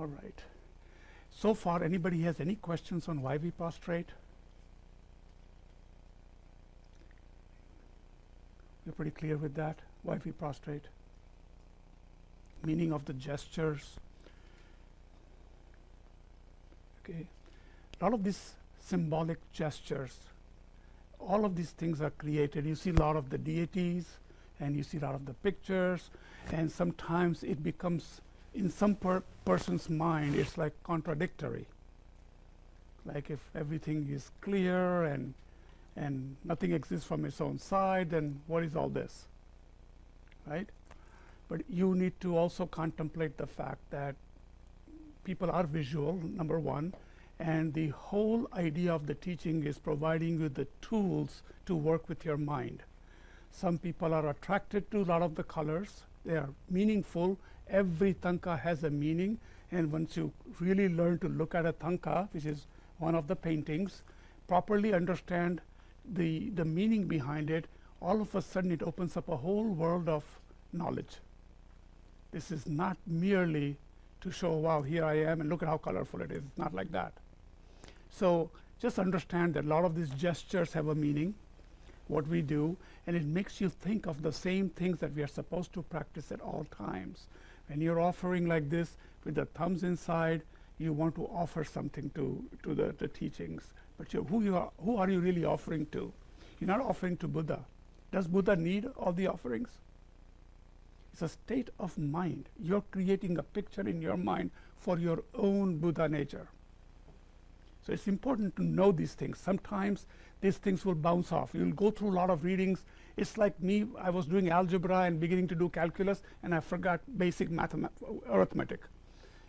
All right. So far, anybody has any questions on why we prostrate? You're pretty clear with that? Why we prostrate? Meaning of the gestures. Okay. A lot of these symbolic gestures, all of these things are created. You see a lot of the deities, and you see a lot of the pictures, and sometimes it becomes, in some person's mind, it's like contradictory. Like if everything is clear and nothing exists from its own side, then what is all this, right? But you need to also contemplate the fact that people are visual, number one, and the whole idea of the teaching is providing you the tools to work with your mind. Some people are attracted to a lot of the colors. They are meaningful. Every tanka has a meaning, and once you really learn to look at a tanka, which is one of the paintings, properly understand the meaning behind it, all of a sudden it opens up a whole world of knowledge. This is not merely to show, wow, here I am and look at how colorful it is. It's not like that. So just understand that a lot of these gestures have a meaning, what we do, and it makes you think of the same things that we are supposed to practice at all times. When you're offering like this with the thumbs inside, you want to offer something to the teachings. But who are you really offering to? You're not offering to Buddha. Does Buddha need all the offerings? It's a state of mind. You're creating a picture in your mind for your own Buddha nature. So it's important to know these things. Sometimes these things will bounce off. You'll go through a lot of readings. It's like me, I was doing algebra and beginning to do calculus, and I forgot basic arithmetic.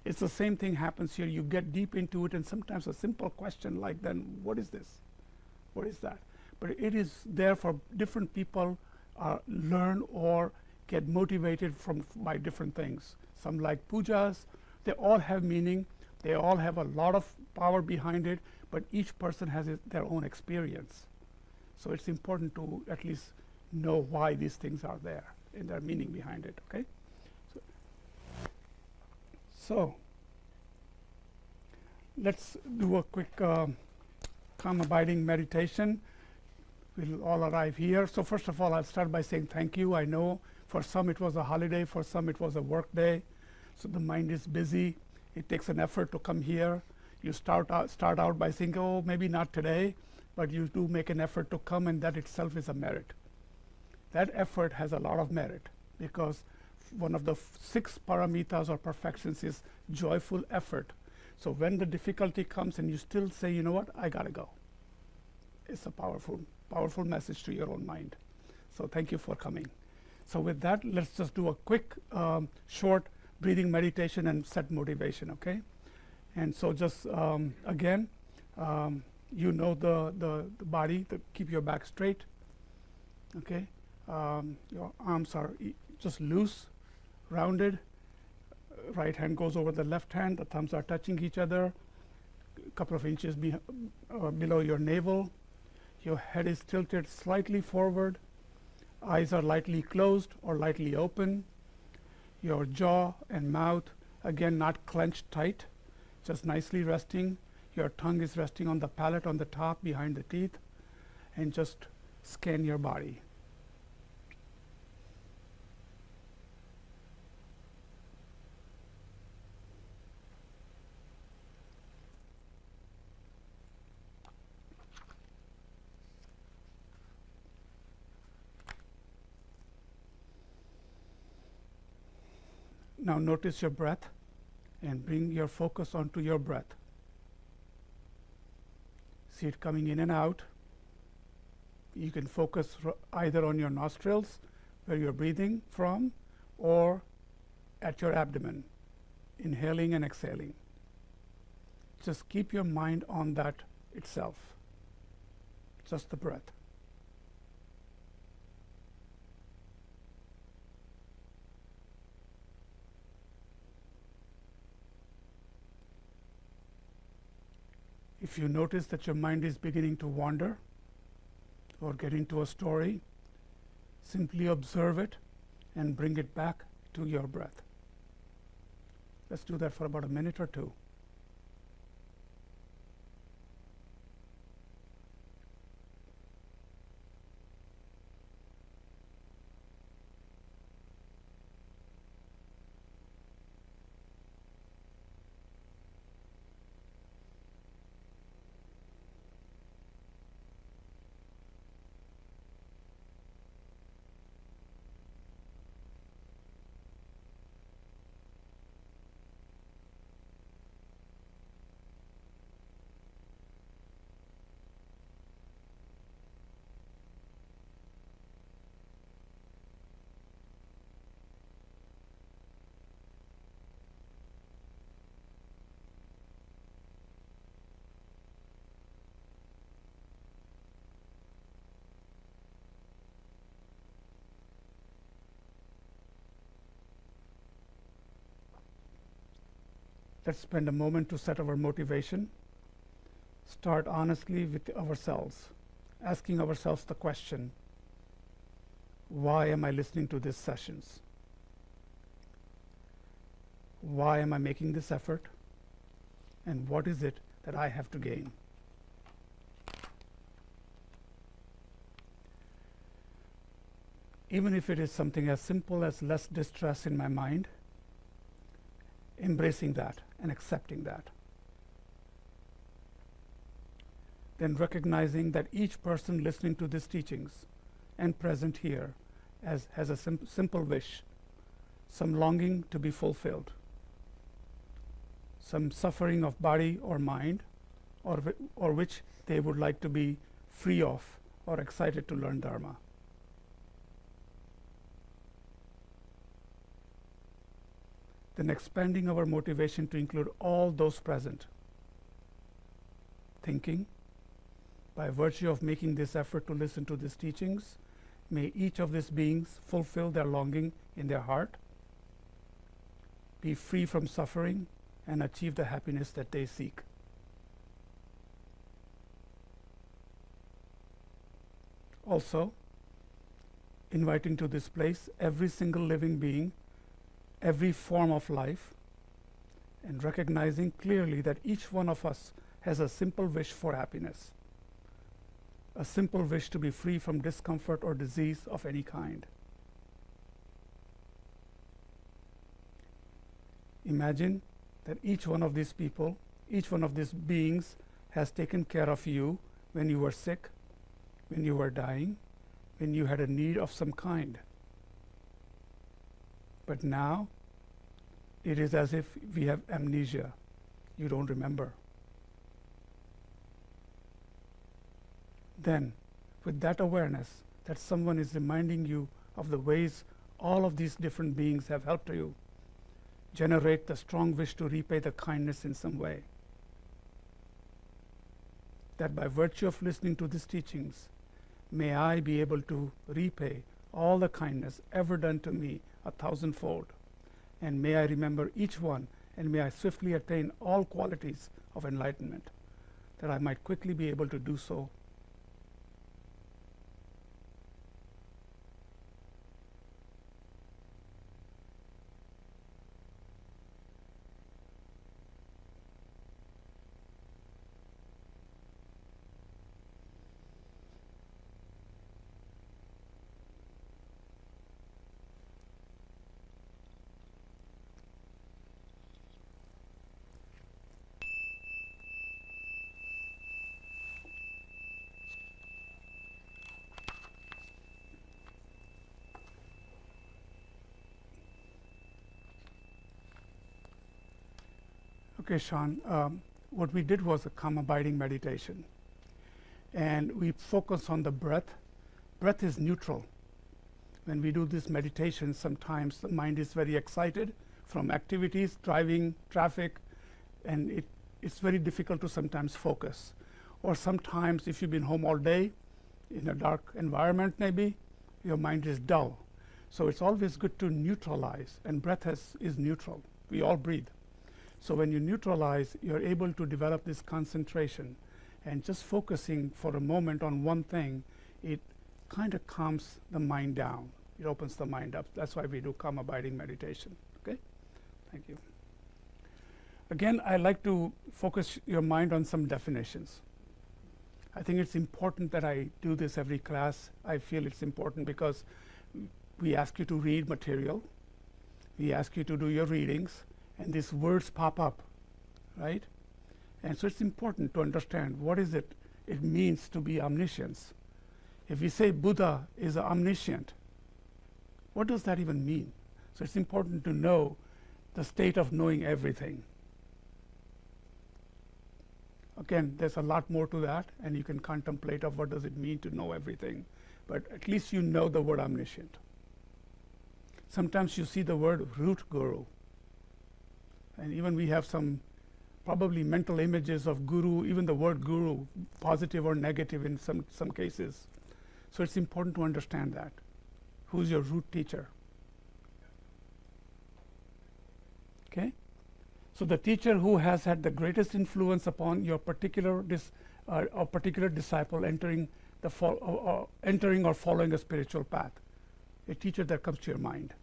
It's the same thing happens here. You get deep into it, and sometimes a simple question like, then what is this? What is that? But it is there for different people learn or get motivated by different things. Some like pujas. They all have meaning. They all have a lot of power behind it, but each person has their own experience. So it's important to at least know why these things are there and their meaning behind it, okay? So let's do a quick calm abiding meditation. We'll all arrive here. So first of all, I'll start by saying thank you. I know for some it was a holiday, for some it was a work day. So the mind is busy. It takes an effort to come here. You start out by saying, oh, maybe not today, but you do make an effort to come, and that itself is a merit. That effort has a lot of merit, because one of the 6 paramitas or perfections is joyful effort. So when the difficulty comes and you still say, you know what, I gotta go. It's a powerful message to your own mind. So thank you for coming. So with that, let's just do a quick, short breathing meditation and set motivation, okay? And so just again, you know the body, keep your back straight, okay? Your arms are just loose, rounded. Right hand goes over the left hand, the thumbs are touching each other, a couple of inches below your navel. Your head is tilted slightly forward, eyes are lightly closed or lightly open. Your jaw and mouth, again, not clenched tight, just nicely resting. Your tongue is resting on the palate on the top behind the teeth, and just scan your body. Now notice your breath and bring your focus onto your breath. See it coming in and out. You can focus either on your nostrils, where you're breathing from, or at your abdomen, inhaling and exhaling. Just keep your mind on that itself, just the breath. If you notice that your mind is beginning to wander or get into a story, simply observe it and bring it back to your breath. Let's do that for about a minute or two. Let's spend a moment to set our motivation. Start honestly with ourselves, asking ourselves the question, why am I listening to these sessions? Why am I making this effort? And what is it that I have to gain? Even if it is something as simple as less distress in my mind, embracing that and accepting that. Then recognizing that each person listening to these teachings and present here has a simple wish, some longing to be fulfilled, some suffering of body or mind, or which they would like to be free of or excited to learn Dharma. Then expanding our motivation to include all those present. Thinking, by virtue of making this effort to listen to these teachings, may each of these beings fulfill their longing in their heart, be free from suffering, and achieve the happiness that they seek. Also, inviting to this place every single living being, every form of life, and recognizing clearly that each one of us has a simple wish for happiness, a simple wish to be free from discomfort or disease of any kind. Imagine that each one of these people, each one of these beings has taken care of you when you were sick, when you were dying, when you had a need of some kind. But now, it is as if we have amnesia. You don't remember. Then, with that awareness that someone is reminding you of the ways all of these different beings have helped you, generate the strong wish to repay the kindness in some way. That by virtue of listening to these teachings, may I be able to repay all the kindness ever done to me 1,000-fold, and may I remember each one, and may I swiftly attain all qualities of enlightenment, that I might quickly be able to do so. Okay, Sean, what we did was a calm abiding meditation, and we focus on the breath. Breath is neutral. When we do this meditation, sometimes the mind is very excited from activities, driving, traffic, and it's very difficult to sometimes focus. Or sometimes if you've been home all day in a dark environment, maybe your mind is dull. So it's always good to neutralize, and breath is neutral. We all breathe. So when you neutralize, you're able to develop this concentration, and just focusing for a moment on one thing, it kind of calms the mind down. It opens the mind up. That's why we do calm abiding meditation. Okay? Thank you. Again, I like to focus your mind on some definitions. I think it's important that I do this every class. I feel it's important because we ask you to read material, we ask you to do your readings, and these words pop up, right? And so it's important to understand what is it means to be omniscience. If we say Buddha is omniscient, what does that even mean? So it's important to know the state of knowing everything. Again, there's a lot more to that, and you can contemplate of what does it mean to know everything, but at least you know the word omniscient. Sometimes you see the word root guru, and even we have some probably mental images of guru, even the word guru, positive or negative in some cases. So it's important to understand that. Who's your root teacher? Okay? So the teacher who has had the greatest influence upon your particular disciple entering or following a spiritual path, a teacher that comes to your mind.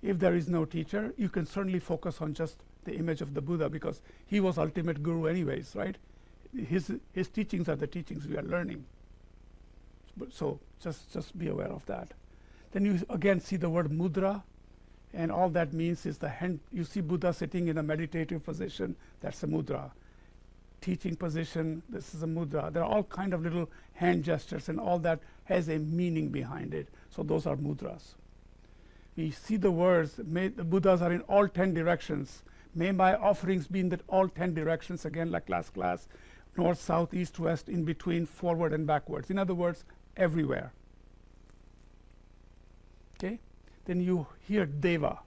If there is no teacher, you can certainly focus on just the image of the Buddha, because he was ultimate guru anyways, right? His teachings are the teachings we are learning. So just be aware of that. Then you again see the word mudra, and all that means is the hand. You see Buddha sitting in a meditative position, that's a mudra. Teaching position, this is a mudra. There are all kind of little hand gestures, and all that has a meaning behind it. So those are mudras. We see the words, the Buddhas are in all 10 directions. May my offerings be in that all 10 directions, again like last class, north, south, east, west, in between, forward and backwards. In other words, everywhere. Okay? Then you hear Deva.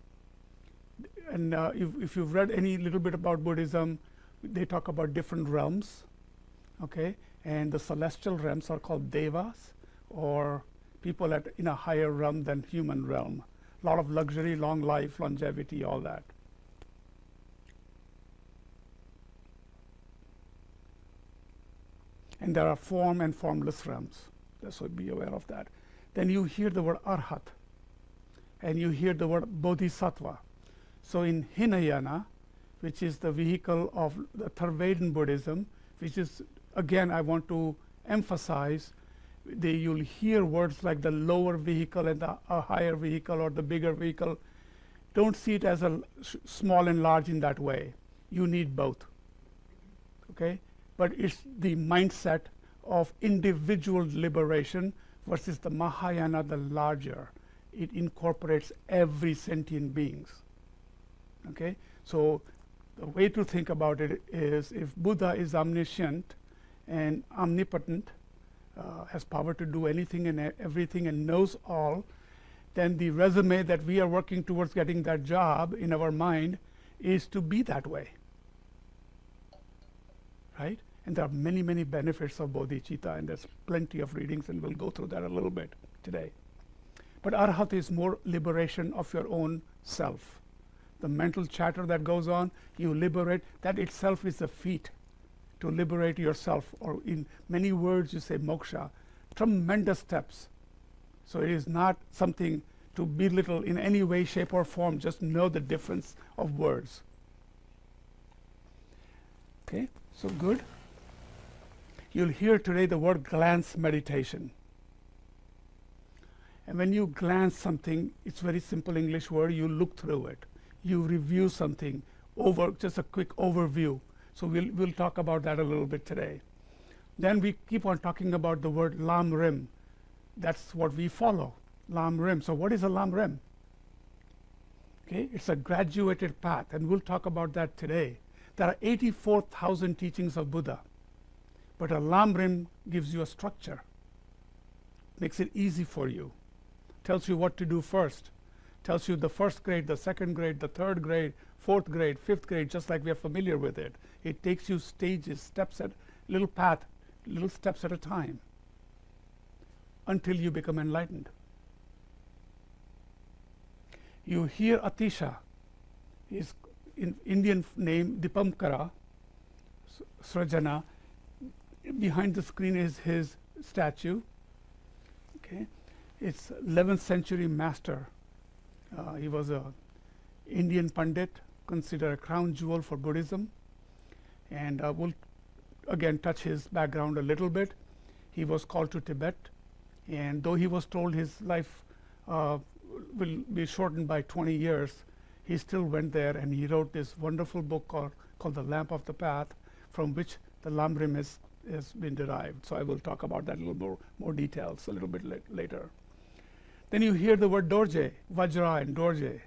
And if you've read any little bit about Buddhism, they talk about different realms. Okay? And the celestial realms are called Devas, or people in a higher realm than human realm. A lot of luxury, long life, longevity, all that. And there are form and formless realms. So be aware of that. Then you hear the word Arhat, and you hear the word Bodhisattva. So in Hinayana, which is the vehicle of the Theravadan Buddhism, which is, again, I want to emphasize, you'll hear words like the lower vehicle and the higher vehicle or the bigger vehicle. Don't see it as a small and large in that way. You need both. Okay? But it's the mindset of individual liberation versus the Mahayana, the larger. It incorporates every sentient beings. Okay? So the way to think about it is, if Buddha is omniscient and omnipotent, has power to do anything and everything and knows all, then the resume that we are working towards getting that job in our mind is to be that way. Right? And there are many, many benefits of bodhicitta, and there's plenty of readings, and we'll go through that a little bit today. But Arhat is more liberation of your own self. The mental chatter that goes on, you liberate. That itself is a feat to liberate yourself, or in many words you say moksha. Tremendous steps. So it is not something to belittle in any way, shape, or form. Just know the difference of words. Okay, so good. You'll hear today the word glance meditation. And when you glance something, it's a very simple English word. You look through it. You review something over, just a quick overview. So we'll talk about that a little bit today. Then we keep on talking about the word Lam Rim. That's what we follow, Lam Rim. So what is a Lam Rim? Okay, it's a graduated path, and we'll talk about that today. There are 84,000 teachings of Buddha, but a Lam Rim gives you a structure, makes it easy for you, tells you what to do first, tells you the first grade, the second grade, the third grade, fourth grade, fifth grade, just like we are familiar with it. It takes you stages, steps at little path, little steps at a time, until you become enlightened. You hear Atisha, his in Indian name Dipamkara Srajana. Behind the screen is his statue. Okay, it's 11th century master. He was a Indian Pandit, considered a crown jewel for Buddhism. And we'll again touch his background a little bit. He was called to Tibet, and though he was told his life will be shortened by 20 years, he still went there, and he wrote this wonderful book called The Lamp of the Path, from which the Lamrim has been derived. So I will talk about that a little more details a little bit later. Then you hear the word Dorje, Vajra and Dorje.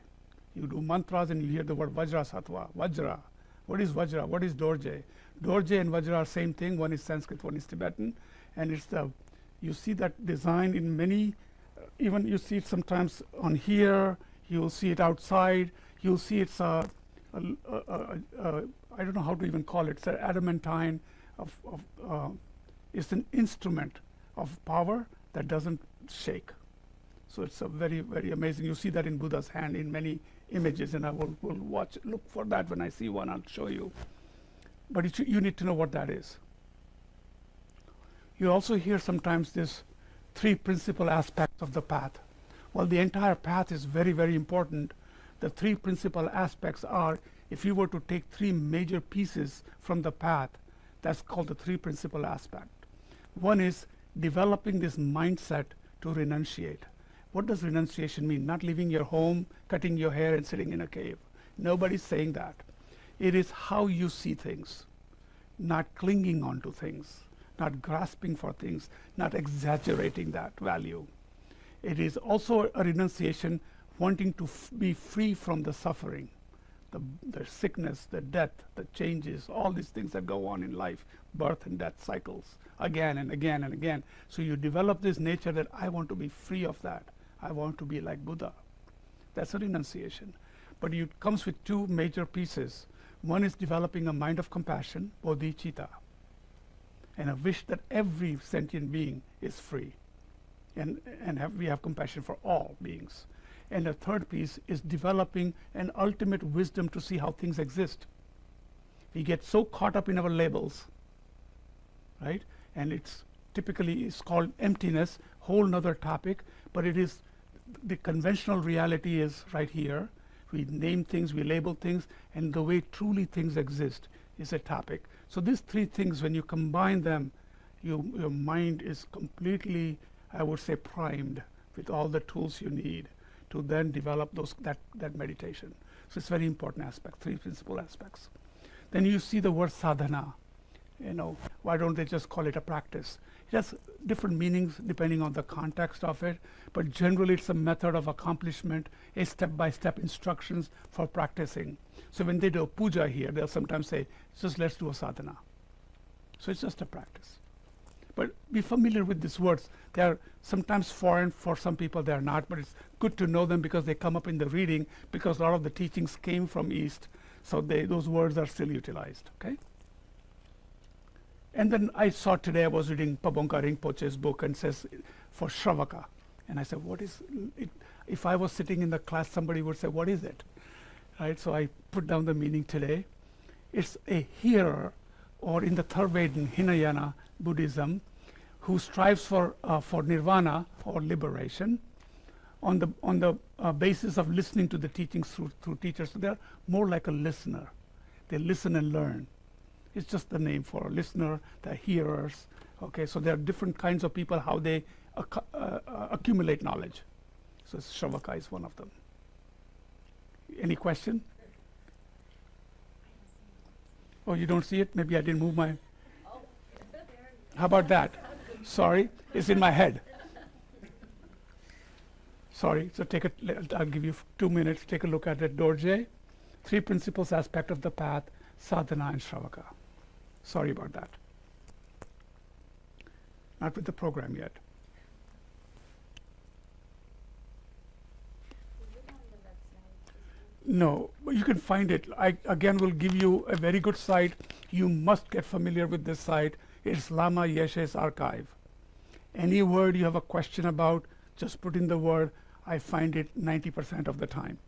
You do mantras and you hear the word Vajra Sattva, Vajra. What is Vajra? What is Dorje? Dorje and Vajra are same thing. One is Sanskrit, one is Tibetan. And it's you see that design in many, even you see it sometimes on here, you'll see it outside, you'll see it's I don't know how to even call it, it's an adamantine it's an instrument of power that doesn't shake. So it's a very, very amazing. You see that in Buddha's hand in many images, and I will look for that when I see one. I'll show you. But you need to know what that is. You also hear sometimes this 3 principal aspects of the path. Well, the entire path is very, very important. The 3 principal aspects are, if you were to take 3 major pieces from the path, that's called the 3 principal aspects. One is developing this mindset to renunciate. What does renunciation mean? Not leaving your home, cutting your hair, and sitting in a cave. Nobody's saying that. It is how you see things, not clinging on to things, not grasping for things, not exaggerating that value. It is also a renunciation wanting to be free from the suffering, the sickness, the death, the changes, all these things that go on in life, birth and death cycles, again and again and again. So you develop this nature that I want to be free of that. I want to be like Buddha. That's a renunciation. But it comes with 2 major pieces. One is developing a mind of compassion, bodhicitta, and a wish that every sentient being is free, and we have compassion for all beings. And the third piece is developing an ultimate wisdom to see how things exist. We get so caught up in our labels, right? And it's typically called emptiness, whole nother topic, but it is the conventional reality is right here. We name things, we label things, and the way truly things exist is a topic. So these 3 things, when you combine them, your mind is completely, I would say, primed with all the tools you need to then develop that meditation. So it's a very important aspect, 3 principal aspects. Then you see the word sadhana. Why don't they just call it a practice? It has different meanings depending on the context of it, but generally it's a method of accomplishment, a step-by-step instructions for practicing. So when they do a puja here, they'll sometimes say, just let's do a sadhana. So it's just a practice. But be familiar with these words. They are sometimes foreign for some people, they are not, but it's good to know them because they come up in the reading, because a lot of the teachings came from East, so those words are still utilized, okay? And then I saw today, I was reading Pabongka Rinpoche's book, and says for Shravaka. And I said, what is it? If I was sitting in the class, somebody would say, what is it? Right? So I put down the meaning today. It's a hearer, or in the Tharveden Hinayana Buddhism, who strives for nirvana or liberation on the basis of listening to the teachings through teachers. So they're more like a listener. They listen and learn. It's just the name for a listener, the hearers. Okay, so there are different kinds of people, how they accumulate knowledge. So Shravaka is one of them. Any question? Oh, you don't see it? Maybe I didn't move my... How about that? Sorry, it's in my head. Sorry, so I'll give you 2 minutes, take a look at it. Dorje, 3 principles aspect of the path, sadhana and Shravaka. Sorry about that. Not with the program yet. No, but you can find it. I again will give you a very good site. You must get familiar with this site. It's Lama Yeshe's archive. Any word you have a question about, just put in the word. I find it 90% of the time.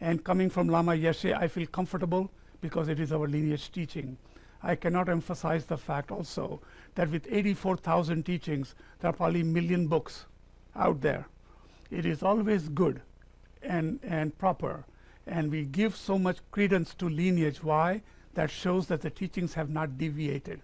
And coming from Lama Yeshe, I feel comfortable because it is our lineage teaching. I cannot emphasize the fact also that with 84,000 teachings, there are probably 1 million books out there. It is always good and proper. And we give so much credence to lineage. Why? That shows that the teachings have not deviated.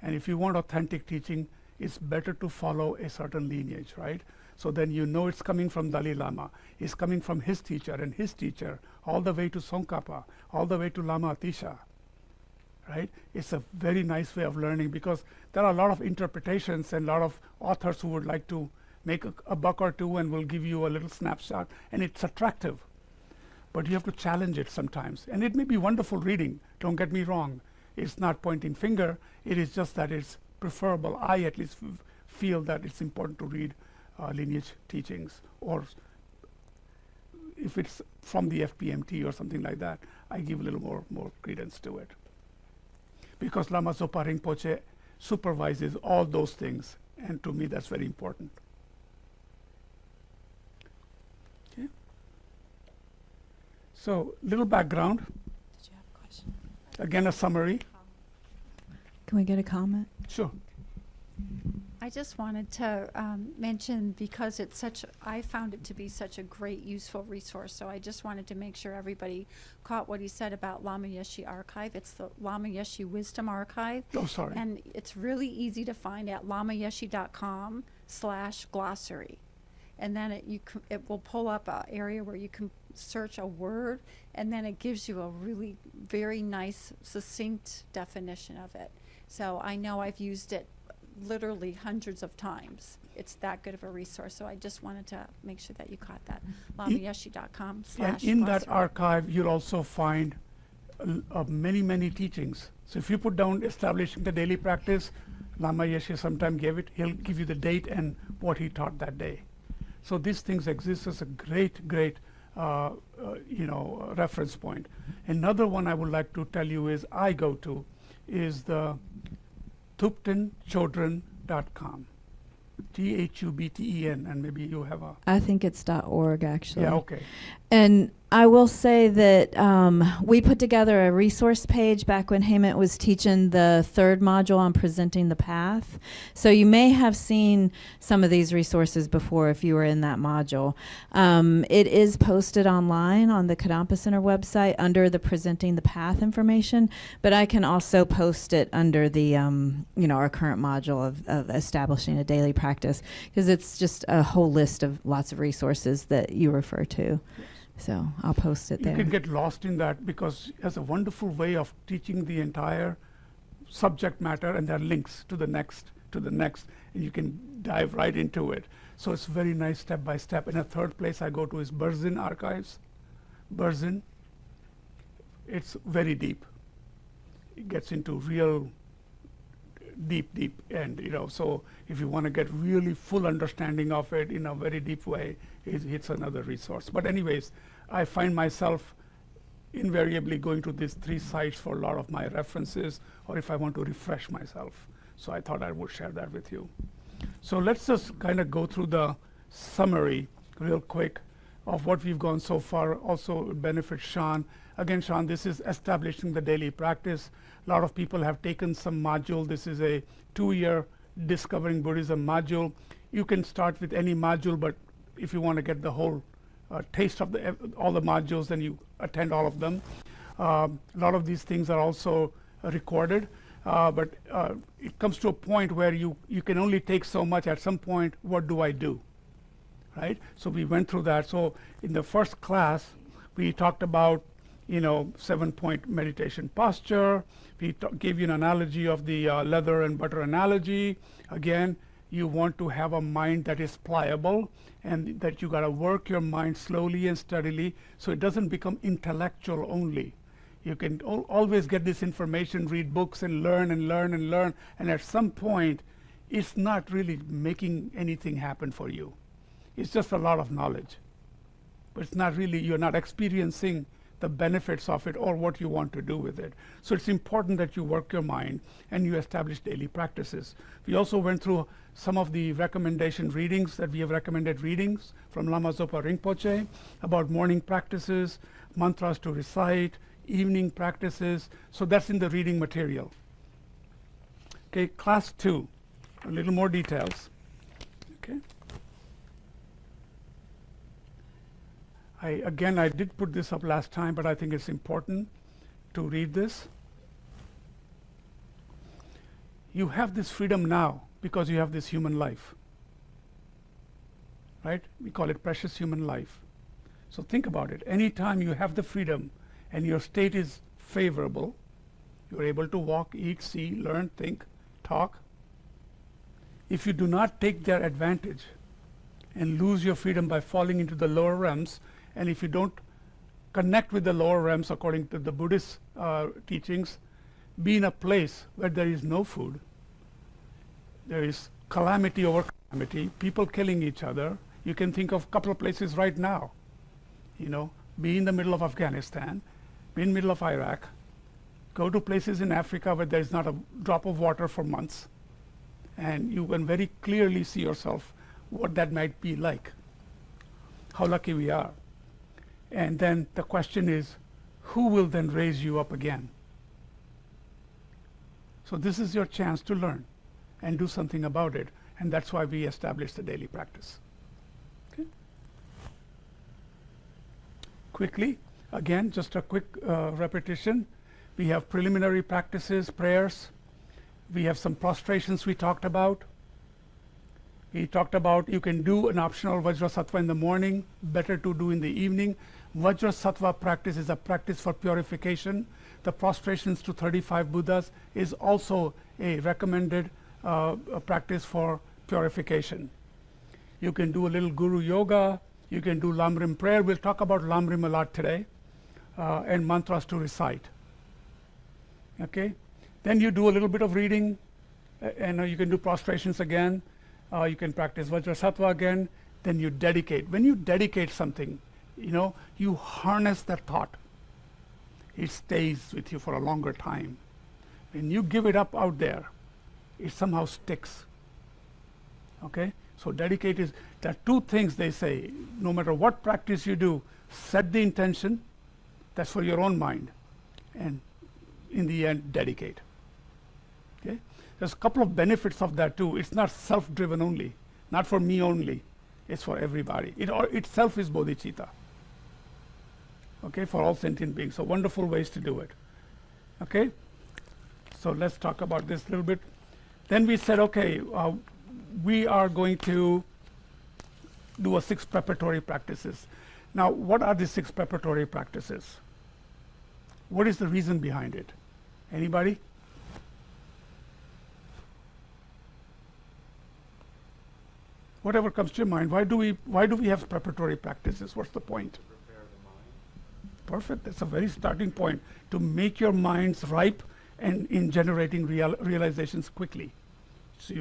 And if you want authentic teaching, it's better to follow a certain lineage, right? So then you know it's coming from Dalai Lama, it's coming from his teacher and his teacher, all the way to Tsongkhapa, all the way to Lama Atisha, right? It's a very nice way of learning, because there are a lot of interpretations and a lot of authors who would like to make a buck or two and will give you a little snapshot, and it's attractive. But you have to challenge it sometimes. And it may be wonderful reading, don't get me wrong. It's not pointing finger, it is just that it's preferable. I at least feel that it's important to read lineage teachings, or if it's from the FPMT or something like that, I give a little more credence to it. Because Lama Zopa Rinpoche supervises all those things, and to me that's very important. Okay. So, little background. Did you have a question? Again, a summary. Can we get a comment? Sure. I just wanted to mention, because it's I found it to be such a great, useful resource. So I just wanted to make sure everybody caught what he said about Lama Yeshe Archive. It's the Lama Yeshe Wisdom Archive. Oh, sorry. And it's really easy to find at lamayeshe.com/glossary. And then it will pull up an area where you can search a word, and then it gives you a really very nice, succinct definition of it. So I know I've used it literally hundreds of times. It's that good of a resource. So I just wanted to make sure that you caught that. lamayeshe.com/glossary. And in that archive, you'll also find many teachings. So if you put down establishing the daily practice, Lama Yeshe sometime gave it, he'll give you the date and what he taught that day. So these things exist as a great reference point. Another one I would like to tell you is the thubtenchodron.com. THUBTEN, and maybe you have a... I think it's .org, actually. Yeah, okay. And I will say that we put together a resource page back when Hemant was teaching the third module on presenting the path. So you may have seen some of these resources before if you were in that module. It is posted online on the Kadampa Center website under the presenting the path information, but I can also post it under the, our current module of establishing a daily practice, because it's just a whole list of lots of resources that you refer to. Yes. So I'll post it there. You can get lost in that, because it has a wonderful way of teaching the entire subject matter, and there are links to the next, and you can dive right into it. So it's very nice step by step. And a third place I go to is Berzin Archives. Berzin, it's very deep. It gets into real deep, and so if you want to get really full understanding of it in a very deep way, it's another resource. But anyways, I find myself invariably going to these three sites for a lot of my references, or if I want to refresh myself. So I thought I would share that with you. So let's just kind of go through the summary real quick of what we've gone so far. Also benefit Sean. Again, Sean, this is establishing the daily practice. A lot of people have taken some module. This is a 2-year Discovering Buddhism module. You can start with any module, but if you want to get the whole taste of all the modules, then you attend all of them. A lot of these things are also recorded, but it comes to a point where you can only take so much. At some point, what do I do? Right? So we went through that. So in the first class, we talked about 7-point meditation posture. We gave you an analogy of the leather and butter analogy. Again, you want to have a mind that is pliable, and that you got to work your mind slowly and steadily, so it doesn't become intellectual only. You can always get this information, read books, and learn, and at some point, it's not really making anything happen for you. It's just a lot of knowledge, but it's not really, you're not experiencing the benefits of it or what you want to do with it. So it's important that you work your mind and you establish daily practices. We also went through some of the recommendation readings that we have recommended readings from Lama Zopa Rinpoche about morning practices, mantras to recite, evening practices. So that's in the reading material. Okay, class 2, a little more details. Okay. I did put this up last time, but I think it's important to read this. You have this freedom now because you have this human life, right? We call it precious human life. So think about it. Anytime you have the freedom and your state is favorable, you're able to walk, eat, see, learn, think, talk. If you do not take their advantage and lose your freedom by falling into the lower realms, and if you don't connect with the lower realms according to the Buddhist teachings, be in a place where there is no food, there is calamity over calamity, people killing each other. You can think of a couple of places right now, be in the middle of Afghanistan, be in the middle of Iraq, go to places in Africa where there is not a drop of water for months, and you can very clearly see yourself what that might be like. How lucky we are. And then the question is, who will then raise you up again? So this is your chance to learn and do something about it, and that's why we established the daily practice. Okay. Quickly, again, just a quick repetition. We have preliminary practices, prayers. We have some prostrations we talked about. We talked about you can do an optional Vajrasattva in the morning, better to do in the evening. Vajrasattva practice is a practice for purification. The prostrations to 35 Buddhas is also a recommended practice for purification. You can do a little Guru Yoga. You can do Lamrim prayer. We'll talk about Lamrim a lot today, and mantras to recite. Okay. Then you do a little bit of reading, and you can do prostrations again. You can practice Vajrasattva again. Then you dedicate. When you dedicate something, you harness that thought. It stays with you for a longer time. When you give it up out there, it somehow sticks. Okay? So dedicate is, there are two things they say. No matter what practice you do, set the intention. That's for your own mind. And in the end, dedicate. Okay? There's a couple of benefits of that too. It's not self-driven only, not for me only. It's for everybody. It itself is bodhicitta. Okay, for all sentient beings. So wonderful ways to do it. Okay, so let's talk about this a little bit. Then we said, okay, we are going to do 6 preparatory practices. Now, what are the 6 preparatory practices? What is the reason behind it? Anybody? Whatever comes to your mind. Why do we have preparatory practices? What's the point? To prepare the mind. Perfect. That's a very starting point, to make your minds ripe and in generating realizations quickly. So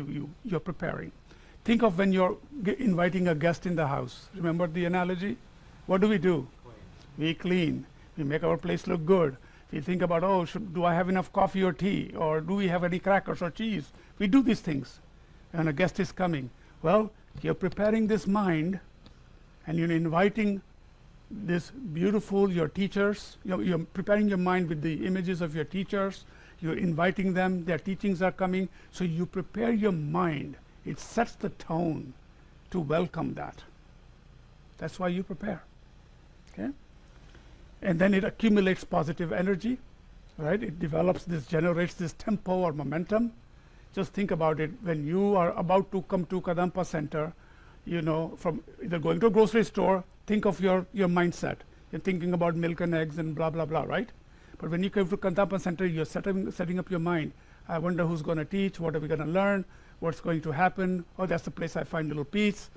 you're preparing. Think of when you're inviting a guest in the house. Remember the analogy? What do? Clean. We clean. We make our place look good. We think about, do I have enough coffee or tea? Or do we have any crackers or cheese? We do these things. And a guest is coming. Well, you're preparing this mind, and you're inviting this beautiful, your teachers. You're preparing your mind with the images of your teachers. You're inviting them. Their teachings are coming. So you prepare your mind. It sets the tone to welcome that. That's why you prepare. Okay? And then it accumulates positive energy, right? It generates this tempo or momentum. Just think about it. When you are about to come to Kadampa Center, from either going to a grocery store, think of your mindset. You're thinking about milk and eggs and blah, blah, blah, right? But when you come to Kadampa Center, you're setting up your mind. I wonder who's going to teach, what are we going to learn, what's going to happen. Oh, that's the place I find little peace.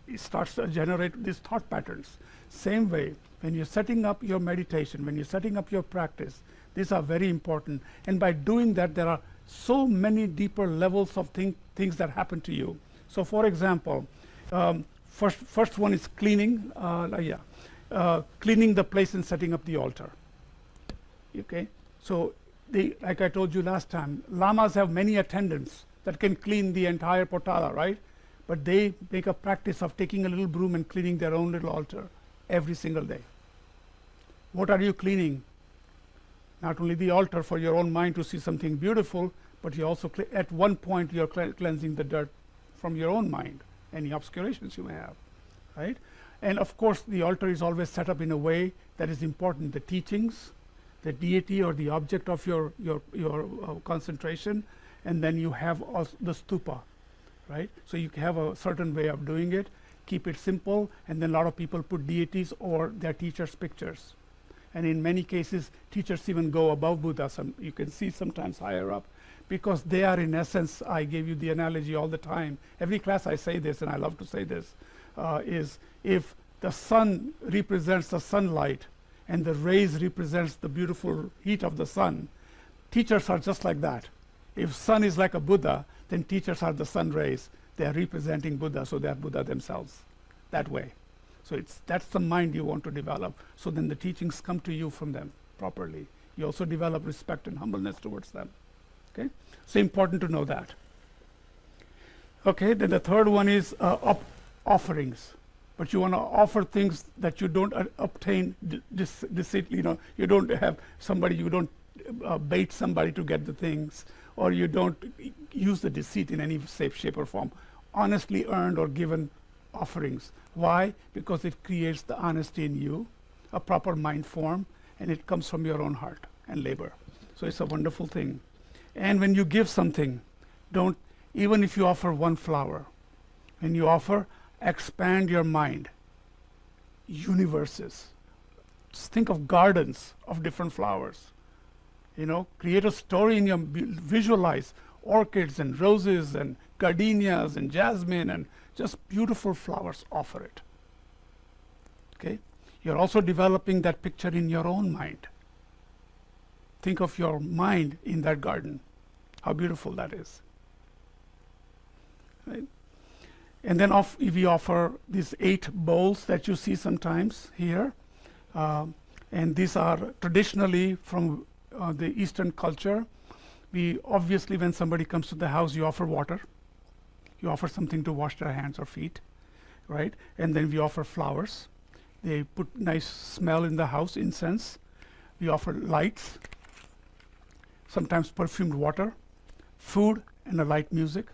It starts to generate these thought patterns. Same way, when you're setting up your meditation, when you're setting up your practice, these are very important. And by doing that, there are so many deeper levels of things that happen to you. So for example, first one is cleaning. Cleaning the place and setting up the altar. Okay, so like I told you last time, lamas have many attendants that can clean the entire potala, right? But they make a practice of taking a little broom and cleaning their own little altar every single day. What are you cleaning? Not only the altar for your own mind to see something beautiful, but you also, at one point, you're cleansing the dirt from your own mind, any obscurations you may have, right? And of course, the altar is always set up in a way that is important. The teachings, the deity or the object of your concentration, and then you have also the stupa, right? So you have a certain way of doing it. Keep it simple, and then a lot of people put deities or their teachers' pictures. And in many cases, teachers even go above Buddha. You can see sometimes higher up, because they are, in essence, I gave you the analogy all the time. Every class I say this, and I love to say this, is if the sun represents the sunlight and the rays represents the beautiful heat of the sun, teachers are just like that. If sun is like a Buddha, then teachers are the sun rays. They are representing Buddha, so they are Buddha themselves, that way. So that's the mind you want to develop. So then the teachings come to you from them properly. You also develop respect and humbleness towards them. Okay, so important to know that. Okay, then the third one is offerings. But you want to offer things that you don't obtain deceit. You don't have somebody, you don't bait somebody to get the things, or you don't use the deceit in any shape or form. Honestly earned or given offerings. Why? Because it creates the honesty in you, a proper mind form, and it comes from your own heart and labor. So it's a wonderful thing. And when you give something, even if you offer one flower, when you offer, expand your mind. Universes. Just think of gardens of different flowers. Create a story in your, visualize orchids and roses and gardenias and jasmine and just beautiful flowers, offer it. Okay? You're also developing that picture in your own mind. Think of your mind in that garden, how beautiful that is. Right? And then we offer these 8 bowls that you see sometimes here. And these are traditionally from the Eastern culture. We obviously, when somebody comes to the house, you offer water. You offer something to wash their hands or feet, right? And then we offer flowers. They put nice smell in the house, incense. We offer lights, sometimes perfumed water, food, and a light music.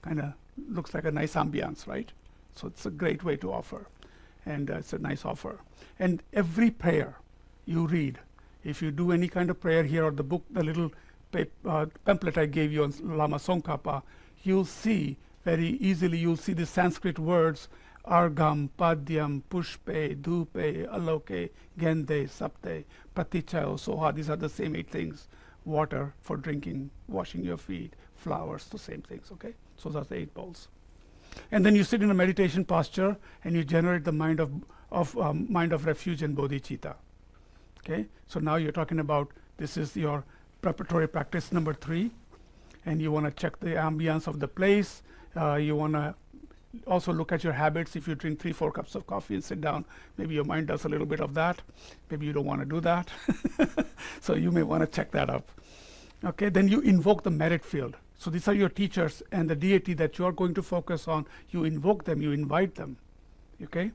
Kind of looks like a nice ambiance, right? So it's a great way to offer, and it's a nice offer. And every prayer you read, if you do any kind of prayer here, or the book, the little pamphlet I gave you on Lama Tsongkhapa, you'll see very easily, you'll see the Sanskrit words, Argam, Padyam, Pushpe, Dhupe, Aloke, Gende, Sapte, Pratichayo, Soha. These are the same 8 things. Water for drinking, washing your feet, flowers, the same things, okay? So that's the 8 bowls. And then you sit in a meditation posture and you generate the mind of refuge and bodhicitta. Okay? So now you're talking about, this is your preparatory practice number 3, and you want to check the ambience of the place. You want to also look at your habits. If you drink 3-4 cups of coffee and sit down, maybe your mind does a little bit of that. Maybe you don't want to do that. So you may want to check that up. Okay, then you invoke the merit field. So these are your teachers and the deity that you are going to focus on. You invoke them, you invite them. Okay?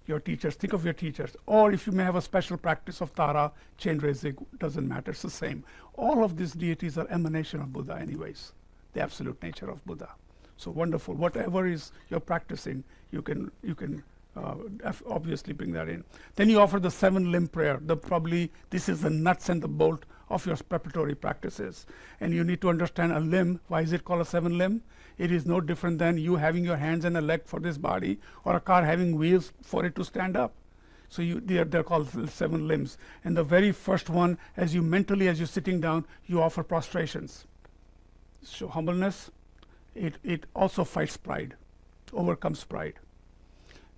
Your teachers, think of your teachers. Or if you may have a special practice of Tara, chain raising, doesn't matter, it's the same. All of these deities are emanation of Buddha anyways, the absolute nature of Buddha. So wonderful. Whatever is you're practicing, you can obviously bring that in. Then you offer the 7-limb prayer. This is the nuts and the bolt of your preparatory practices. And you need to understand a limb. Why is it called a 7-limb? It is no different than you having your hands and a leg for this body, or a car having wheels for it to stand up. So they're called 7 limbs. And the very first one, as you're sitting down, you offer prostrations. Show humbleness. It also fights pride, overcomes pride.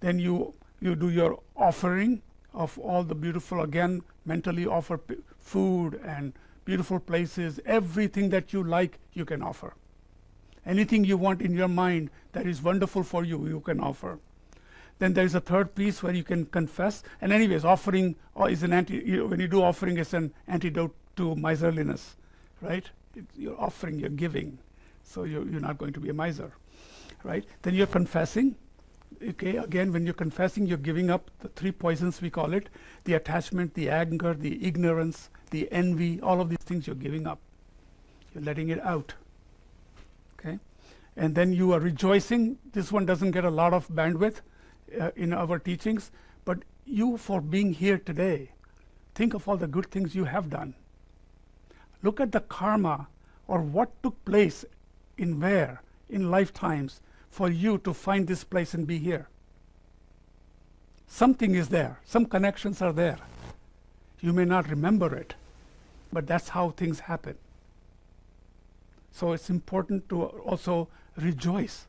Then you do your offering of all the beautiful, again, mentally offer food and beautiful places. Everything that you like, you can offer. Anything you want in your mind that is wonderful for you, you can offer. Then there is a third piece where you can confess. And anyways, offering is when you do offering, it's an antidote to miserliness, right? You're offering, you're giving. So you're not going to be a miser, right? Then you're confessing. Okay, again, when you're confessing, you're giving up the 3 poisons, we call it: the attachment, the anger, the ignorance, the envy. All of these things you're giving up. You're letting it out. Okay, and then you are rejoicing. This one doesn't get a lot of bandwidth in our teachings, but you, for being here today, think of all the good things you have done. Look at the karma, or what took place in where, in lifetimes, for you to find this place and be here. Something is there. Some connections are there. You may not remember it, but that's how things happen. So it's important to also rejoice,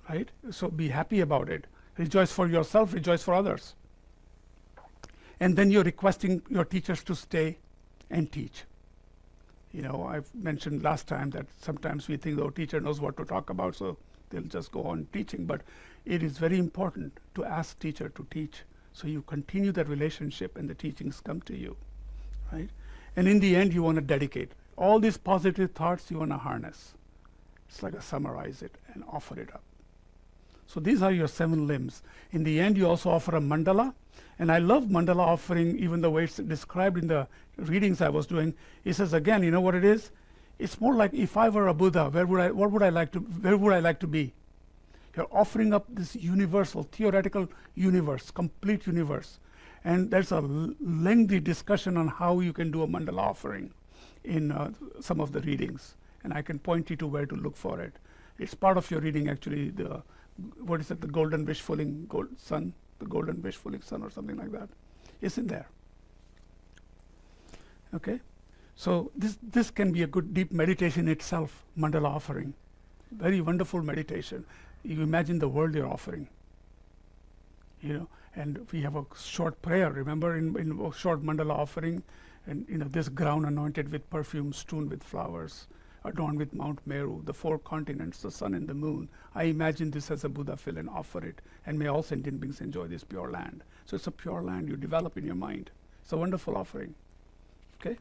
right? So be happy about it. Rejoice for yourself, rejoice for others. And then you're requesting your teachers to stay and teach. You know, I've mentioned last time that sometimes we think the teacher knows what to talk about, so they'll just go on teaching. But it is very important to ask teacher to teach, so you continue that relationship and the teachings come to you, right? And in the end, you want to dedicate. All these positive thoughts you want to harness. It's like summarize it and offer it up. So these are your 7 limbs. In the end, you also offer a mandala. And I love mandala offering, even the way it's described in the readings I was doing. It says, again, you know what it is? It's more like, if I were a Buddha, where would I like to be? You're offering up this universal, theoretical universe, complete universe. And there's a lengthy discussion on how you can do a mandala offering in some of the readings. And I can point you to where to look for it. It's part of your reading, actually, the golden wish-fulfilling sun, the golden wish-fulfilling sun, or something like that. It's in there. Okay? So this can be a good deep meditation itself, mandala offering. Very wonderful meditation. You imagine the world you're offering. You know, and we have a short prayer, remember, in a short mandala offering, and you know, this ground anointed with perfume, strewn with flowers, adorned with Mount Meru, the 4 continents, the sun and the moon. I imagine this as a Buddha fill and offer it, and may all sentient beings enjoy this pure land. So it's a pure land you develop in your mind. It's a wonderful offering. Okay?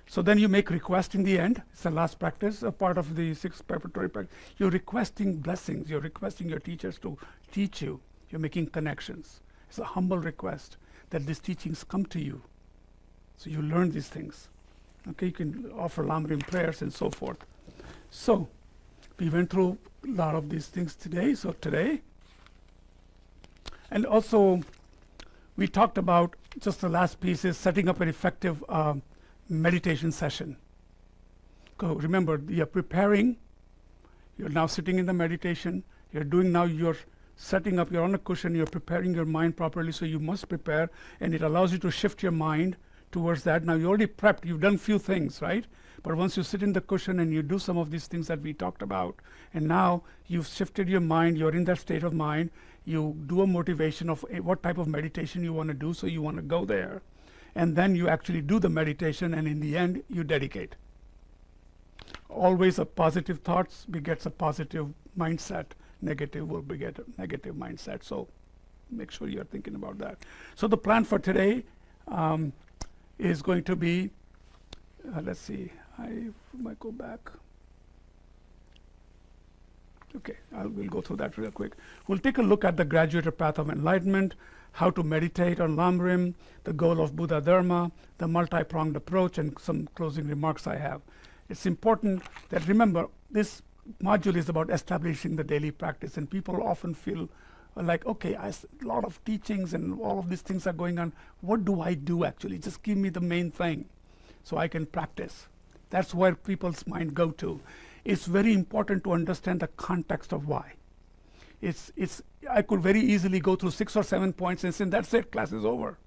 So then you make request in the end. It's the last practice, a part of the 6 preparatory practice. You're requesting blessings. You're requesting your teachers to teach you. You're making connections. It's a humble request that these teachings come to you. So you learn these things. Okay, you can offer Lamrim prayers and so forth. So we went through a lot of these things today. So today, and also we talked about, just the last piece is setting up an effective meditation session. So remember, you're preparing, you're now sitting in the meditation, you're setting up, you're on a cushion, you're preparing your mind properly, so you must prepare, and it allows you to shift your mind towards that. Now you already prepped, you've done few things, right? But once you sit in the cushion and you do some of these things that we talked about, and now you've shifted your mind, you're in that state of mind, you do a motivation of what type of meditation you want to do, so you want to go there. And then you actually do the meditation, and in the end, you dedicate. Always a positive thoughts begets a positive mindset. Negative will beget a negative mindset. So make sure you're thinking about that. So the plan for today is going to be, let's see, I might go back. Okay, we'll go through that real quick. We'll take a look at the graduated path of enlightenment, how to meditate on Lamrim, the goal of Buddha Dharma, the multi-pronged approach, and some closing remarks I have. It's important that, remember, this module is about establishing the daily practice, and people often feel like, okay, a lot of teachings and all of these things are going on. What do I do actually? Just give me the main thing so I can practice. That's where people's mind go to. It's very important to understand the context of why. I could very easily go through 6 or 7 points and say, that's it, class is over.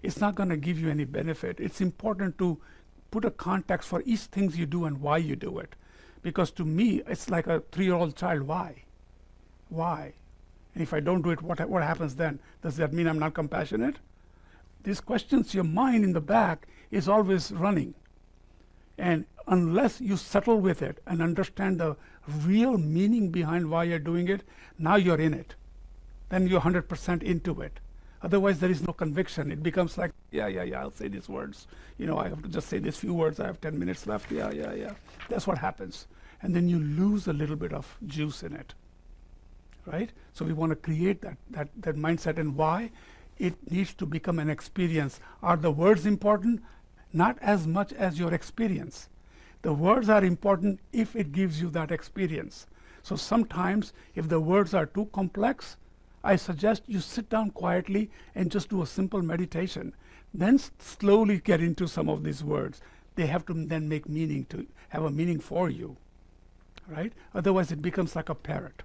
It's not going to give you any benefit. It's important to put a context for each thing you do and why you do it. Because to me, it's like a 3-year-old child. Why? Why? And if I don't do it, what happens then? Does that mean I'm not compassionate? These questions, your mind in the back is always running. And unless you settle with it and understand the real meaning behind why you're doing it, now you're in it. Then you're 100% into it. Otherwise, there is no conviction. It becomes like, yeah, I'll say these words. You know, I have to just say these few words. I have 10 minutes left. Yeah. That's what happens. And then you lose a little bit of juice in it, right? So we want to create that mindset. And why? It needs to become an experience. Are the words important? Not as much as your experience. The words are important if it gives you that experience. So sometimes if the words are too complex, I suggest you sit down quietly and just do a simple meditation. Then slowly get into some of these words. They have to then make meaning, to have a meaning for you, right? Otherwise it becomes like a parrot.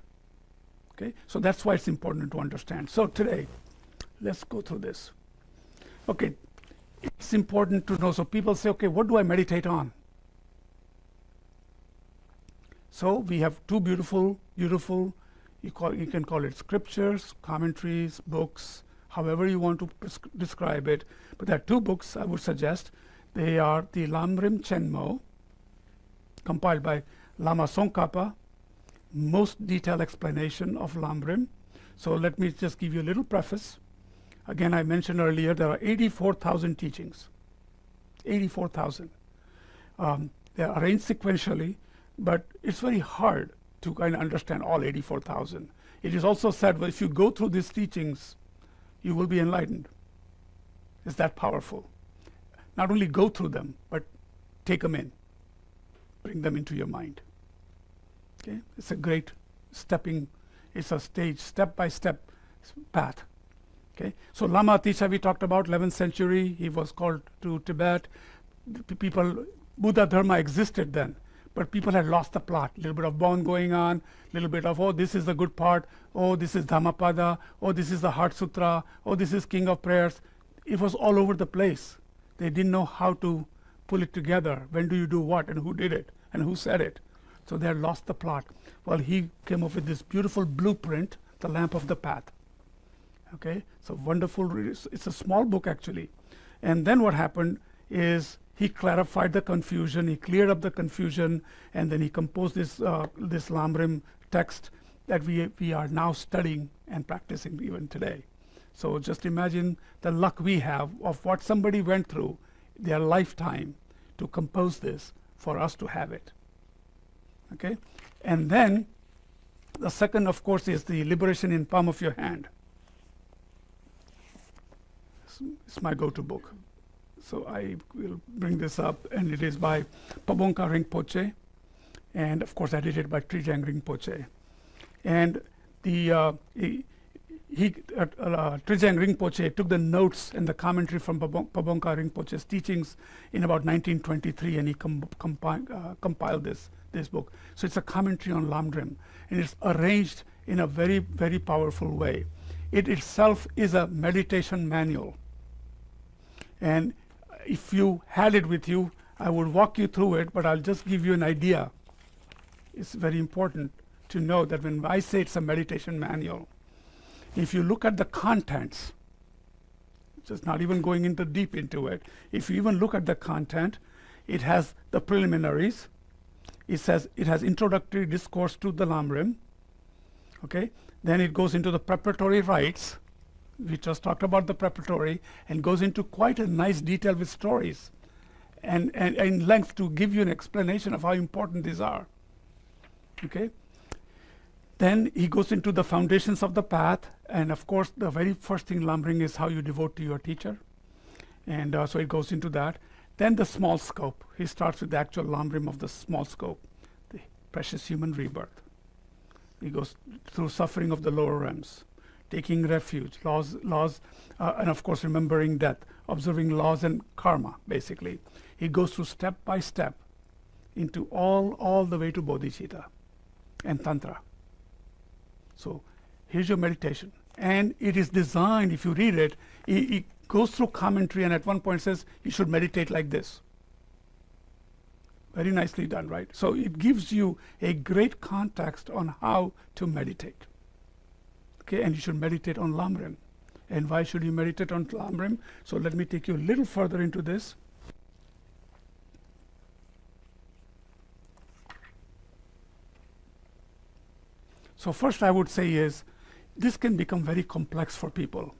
Okay, so that's why it's important to understand. So today, let's go through this. Okay, it's important to know. So people say, okay, what do I meditate on? So we have two beautiful, you can call it scriptures, commentaries, books, however you want to describe it. But there are two books I would suggest. They are the Lamrim Chenmo, compiled by Lama Tsongkhapa, most detailed explanation of Lamrim. So let me just give you a little preface. Again, I mentioned earlier there are 84,000 teachings. 84,000. They are arranged sequentially, but it's very hard to kind of understand all 84,000. It is also said, well, if you go through these teachings, you will be enlightened. It's that powerful. Not only go through them, but take them in. Bring them into your mind. Okay? It's a great it's a step-by-step path. Okay? So Lama Atisha, we talked about, 11th century, he was called to Tibet. Buddha Dharma existed then, but people had lost the plot. A little bit of bone going on, a little bit of, oh, this is the good part, oh, this is Dhammapada, oh, this is the Heart Sutra, oh, this is King of Prayers. It was all over the place. They didn't know how to pull it together. When do you do what, and who did it, and who said it? So they had lost the plot. Well, he came up with this beautiful blueprint, the Lamp of the Path. Okay, so wonderful. It's a small book actually. And then what happened is he clarified the confusion, he cleared up the confusion, and then he composed this Lamrim text that we are now studying and practicing even today. So just imagine the luck we have of what somebody went through their lifetime to compose this for us to have it. Okay, and then the second, of course, is the Liberation in Palm of Your Hand. It's my go-to book. So I will bring this up, and it is by Pabongka Rinpoche, and of course edited by Trijang Rinpoche. And the Trijang Rinpoche took the notes and the commentary from Pabongka Rinpoche's teachings in about 1923, and he compiled this book. So it's a commentary on Lamrim, and it's arranged in a very, very powerful way. It itself is a meditation manual. And if you had it with you, I would walk you through it, but I'll just give you an idea. It's very important to know that when I say it's a meditation manual, if you look at the contents, just not even going into deep into it, if you even look at the content, it has the preliminaries. It says it has introductory discourse to the Lamrim. Okay, then it goes into the preparatory rites. We just talked about the preparatory, and goes into quite a nice detail with stories and in length to give you an explanation of how important these are. Okay. Then he goes into the foundations of the path, and of course the very first thing Lamrim is how you devote to your teacher, and so it goes into that. Then the small scope. He starts with the actual Lamrim of the small scope, the precious human rebirth. He goes through suffering of the lower realms, taking refuge, laws, and of course remembering death, observing laws and karma, basically. He goes through step by step into all the way to Bodhicitta and Tantra. So here's your meditation. And it is designed, if you read it, it goes through commentary, and at one point says you should meditate like this. Very nicely done, right? So it gives you a great context on how to meditate. Okay, and you should meditate on Lamrim. And why should you meditate on Lamrim? So let me take you a little further into this. So first I would say is, this can become very complex for people.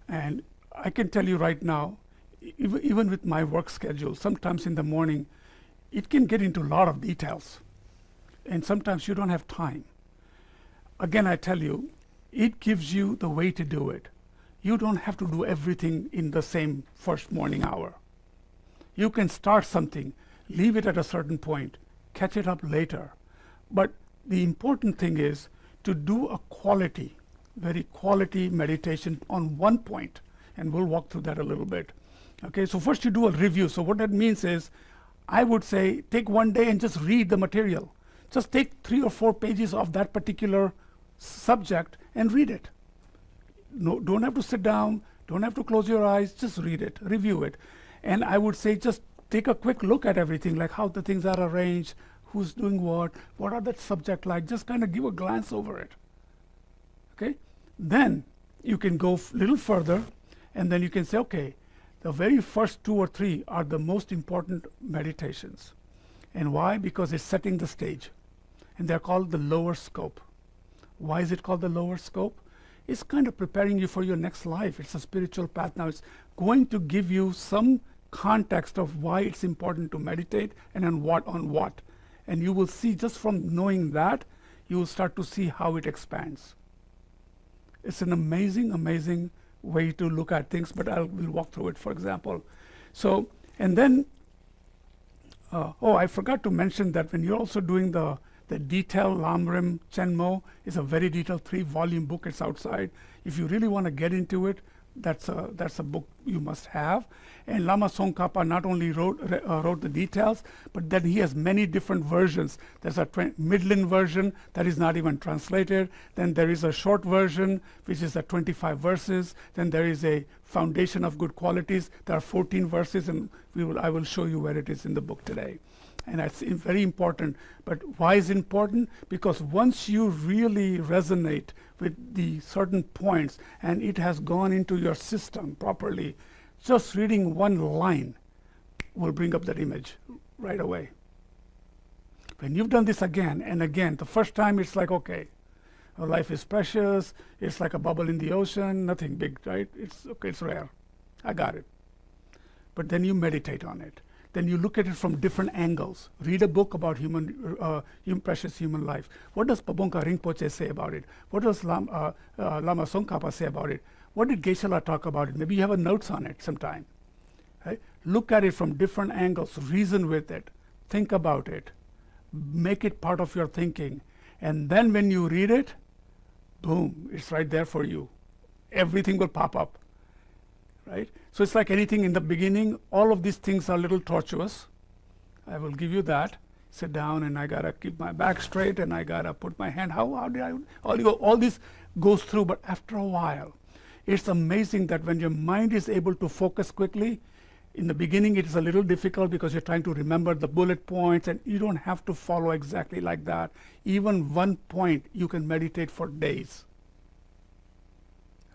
And I can tell you right now, even with my work schedule, sometimes in the morning, it can get into a lot of details. And sometimes you don't have time. Again, I tell you, it gives you the way to do it. You don't have to do everything in the same first morning hour. You can start something leave it at a certain point, catch it up later. But the important thing is to do a quality, very quality meditation on one point, and we'll walk through that a little bit. Okay, so first you do a review. So what that means is, I would say take one day and just read the material. Just take 3 or 4 pages of that particular subject and read it. No, don't have to sit down, don't have to close your eyes, just read it, review it. And I would say just take a quick look at everything, like how the things are arranged, who's doing what are the subject like, just kind of give a glance over it. Okay, then you can go a little further, and then you can say, okay, the very first 2 or 3 are the most important meditations. And why? Because it's setting the stage, and they're called the lower scope. Why is it called the lower scope? It's kind of preparing you for your next life. It's a spiritual path. Now it's going to give you some context of why it's important to meditate and on what. And you will see, just from knowing that, you will start to see how it expands. It's an amazing, amazing way to look at things, but we'll walk through it, for example. So, and then, I forgot to mention that when you're also doing the detailed Lamrim Chenmo, is a very detailed 3-volume book. It's outside. If you really want to get into it, that's a book you must have. And Lama Tsongkhapa not only wrote the details, but then he has many different versions. There's a Midland version that is not even translated. Then there is a short version, which is 25 verses. Then there is a Foundation of Good Qualities. There are 14 verses, and I will show you where it is in the book today. And that's very important. But why is it important? Because once you really resonate with the certain points and it has gone into your system properly, just reading one line will bring up that image right away. When you've done this again and again, the first time it's like, okay, life is precious, it's like a bubble in the ocean, nothing big, right? It's okay, it's rare. I got it. But then you meditate on it. Then you look at it from different angles. Read a book about precious human life. What does Pabongka Rinpoche say about it? What does Lama Tsongkhapa say about it? What did Geshe-la talk about it? Maybe you have a notes on it sometime. Right? Look at it from different angles. Reason with it. Think about it. Make it part of your thinking. And then when you read it, boom, it's right there for you. Everything will pop up. Right? So it's like anything in the beginning, all of these things are a little tortuous. I will give you that. Sit down and I gotta keep my back straight and I gotta put my hand, how did I, all this goes through, but after a while, it's amazing that when your mind is able to focus quickly, in the beginning it is a little difficult because you're trying to remember the bullet points and you don't have to follow exactly like that. Even one point you can meditate for days.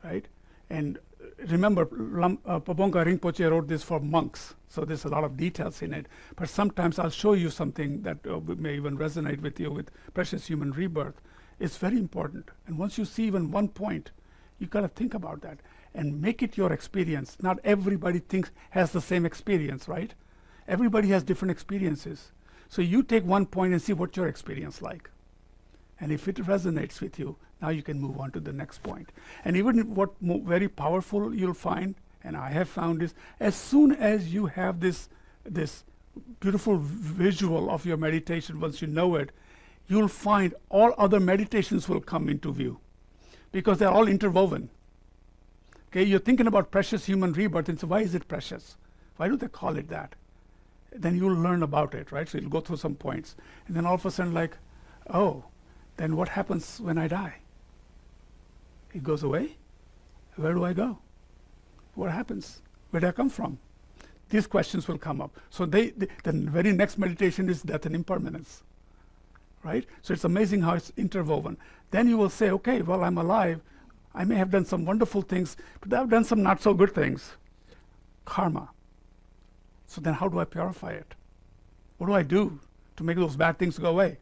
Right? And remember, Pabongka Rinpoche wrote this for monks, so there's a lot of details in it. But sometimes I'll show you something that may even resonate with you with Precious Human Rebirth. It's very important. And once you see even one point, you got to think about that and make it your experience. Not everybody has the same experience, right? Everybody has different experiences. So you take one point and see what your experience like. And if it resonates with you, now you can move on to the next point. And even what very powerful you'll find, and I have found, is as soon as you have this beautiful visual of your meditation, once you know it, you'll find all other meditations will come into view because they're all interwoven. Okay, you're thinking about precious human rebirth, and so why is it precious? Why do they call it that? Then you'll learn about it, right? So you'll go through some points. And then all of a sudden, like, oh, then what happens when I die? It goes away. Where do I go? What happens? Where do I come from? These questions will come up. So the very next meditation is death and impermanence. Right? So it's amazing how it's interwoven. Then you will say, okay, well, I'm alive. I may have done some wonderful things, but I've done some not so good things. Karma. So then how do I purify it? What do I do to make those bad things go away?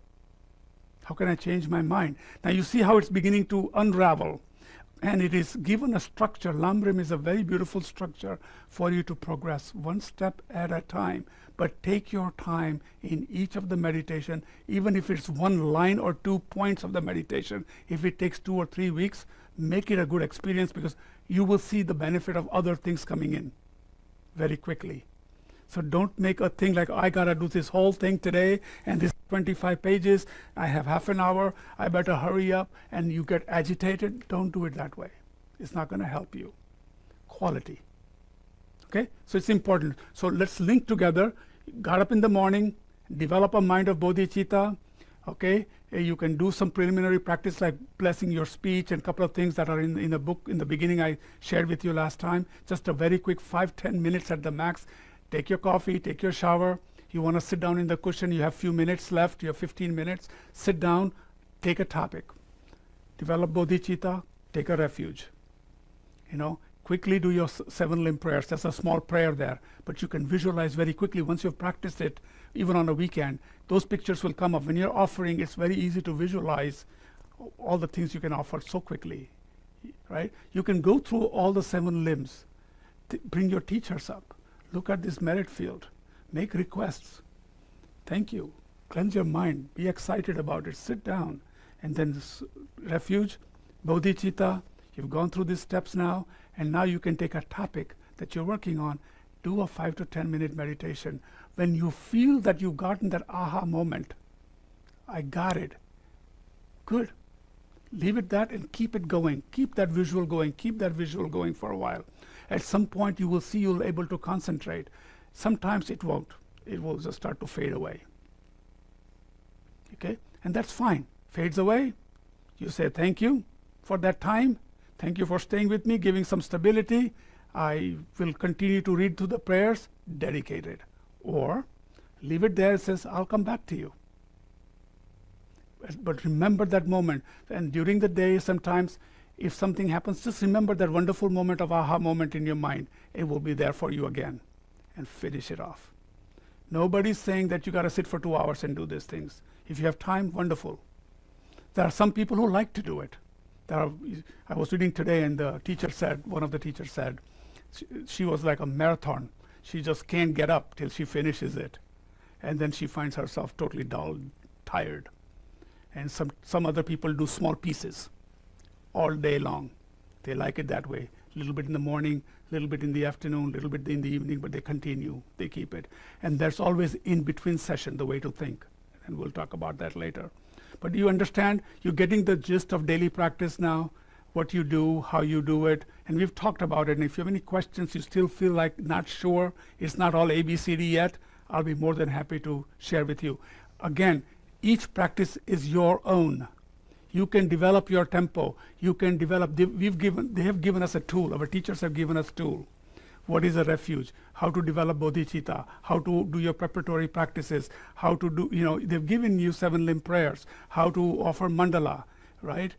How can I change my mind? Now you see how it's beginning to unravel. And it is given a structure. Lamrim is a very beautiful structure for you to progress one step at a time. But take your time in each of the meditation, even if it's one line or 2 points of the meditation. If it takes 2 or 3 weeks, make it a good experience because you will see the benefit of other things coming in very quickly. So don't make a thing like, I gotta do this whole thing today, and this 25 pages, I have half an hour, I better hurry up, and you get agitated. Don't do it that way. It's not gonna help you. Quality. Okay, so it's important. So let's link together. Got up in the morning, develop a mind of bodhicitta. Okay, you can do some preliminary practice like blessing your speech and a couple of things that are in the book in the beginning I shared with you last time. Just a very quick 5-10 minutes at the max. Take your coffee, take your shower. You want to sit down in the cushion, you have few minutes left, you have 15 minutes. Sit down, take a topic. Develop bodhicitta, take a refuge. You know, quickly do your 7 limb prayers. That's a small prayer there, but you can visualize very quickly once you've practiced it, even on a weekend. Those pictures will come up. When you're offering, it's very easy to visualize all the things you can offer so quickly, right? You can go through all the 7 limbs. Bring your teachers up. Look at this merit field. Make requests. Thank you. Cleanse your mind. Be excited about it. Sit down. And then this refuge, bodhicitta. You've gone through these steps now, and now you can take a topic that you're working on. Do a 5 to 10 minute meditation. When you feel that you've gotten that aha moment, I got it. Good. Leave it that and keep it going. Keep that visual going. Keep that visual going for a while. At some point you will see you'll be able to concentrate. Sometimes it won't. It will just start to fade away. Okay? And that's fine. Fades away. You say thank you for that time. Thank you for staying with me, giving some stability. I will continue to read through the prayers, dedicated. Or leave it there, it says, I'll come back to you. But remember that moment. And during the day, sometimes, if something happens, just remember that wonderful moment of aha moment in your mind. It will be there for you again. And finish it off. Nobody's saying that you got to sit for 2 hours and do these things. If you have time, wonderful. There are some people who like to do it. I was reading today, and the teacher said, one of the teachers said, she was like a marathon. She just can't get up till she finishes it. And then she finds herself totally dull, tired. And some other people do small pieces all day long. They like it that way. A little bit in the morning, a little bit in the afternoon, a little bit in the evening, but they continue, they keep it. And there's always in between session the way to think. And we'll talk about that later. But you understand, you're getting the gist of daily practice now, what you do, how you do it, and we've talked about it. And if you have any questions, you still feel like not sure, it's not all ABCD yet, I'll be more than happy to share with you. Again, each practice is your own. You can develop your tempo. You can develop, they have given us a tool, our teachers have given us a tool. What is a refuge? How to develop bodhicitta? How to do your preparatory practices? How to do, they've given you 7 limb prayers. How to offer mandala, right?